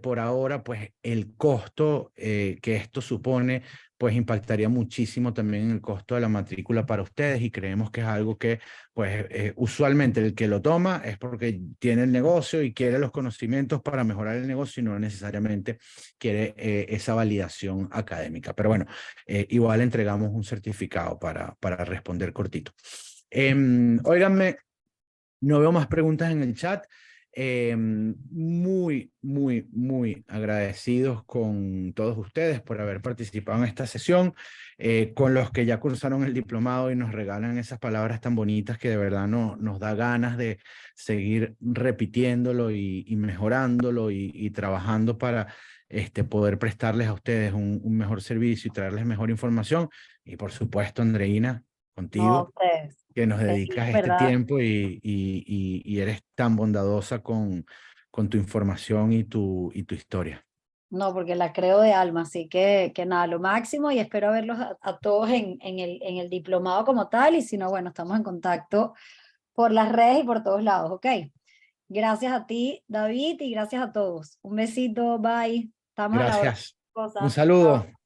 [SPEAKER 1] por ahora, pues el costo que esto supone, pues impactaría muchísimo también en el costo de la matrícula para ustedes y creemos que es algo que, pues usualmente el que lo toma es porque tiene el negocio y quiere los conocimientos para mejorar el negocio y no necesariamente quiere esa validación académica. Pero bueno, igual entregamos un certificado para responder cortito. Óiganme, no veo más preguntas en el chat. Muy, muy, muy agradecidos con todos ustedes por haber participado en esta sesión, con los que ya cursaron el diplomado y nos regalan esas palabras tan bonitas que de verdad nos da ganas de seguir repitiéndolo y mejorándolo y trabajando para poder prestarles a ustedes un mejor servicio y traerles mejor información. Y por supuesto, Andreina,
[SPEAKER 2] No,
[SPEAKER 1] contigo
[SPEAKER 2] ustedes.
[SPEAKER 1] que nos
[SPEAKER 2] Feliz,
[SPEAKER 1] dedicas este
[SPEAKER 2] ¿verdad?
[SPEAKER 1] tiempo y eres tan bondadosa con tu información y tu historia.
[SPEAKER 2] No, porque la creo de alma, así que nada, lo máximo y espero verlos a todos en el diplomado como tal y si no, bueno, estamos en contacto por las redes y por todos lados, ¿ok? Gracias a ti, David, y gracias a todos. Un besito, bye. Estamos a la hora.
[SPEAKER 1] Gracias. Un
[SPEAKER 2] Cosas.
[SPEAKER 1] saludo.
[SPEAKER 2] Chao.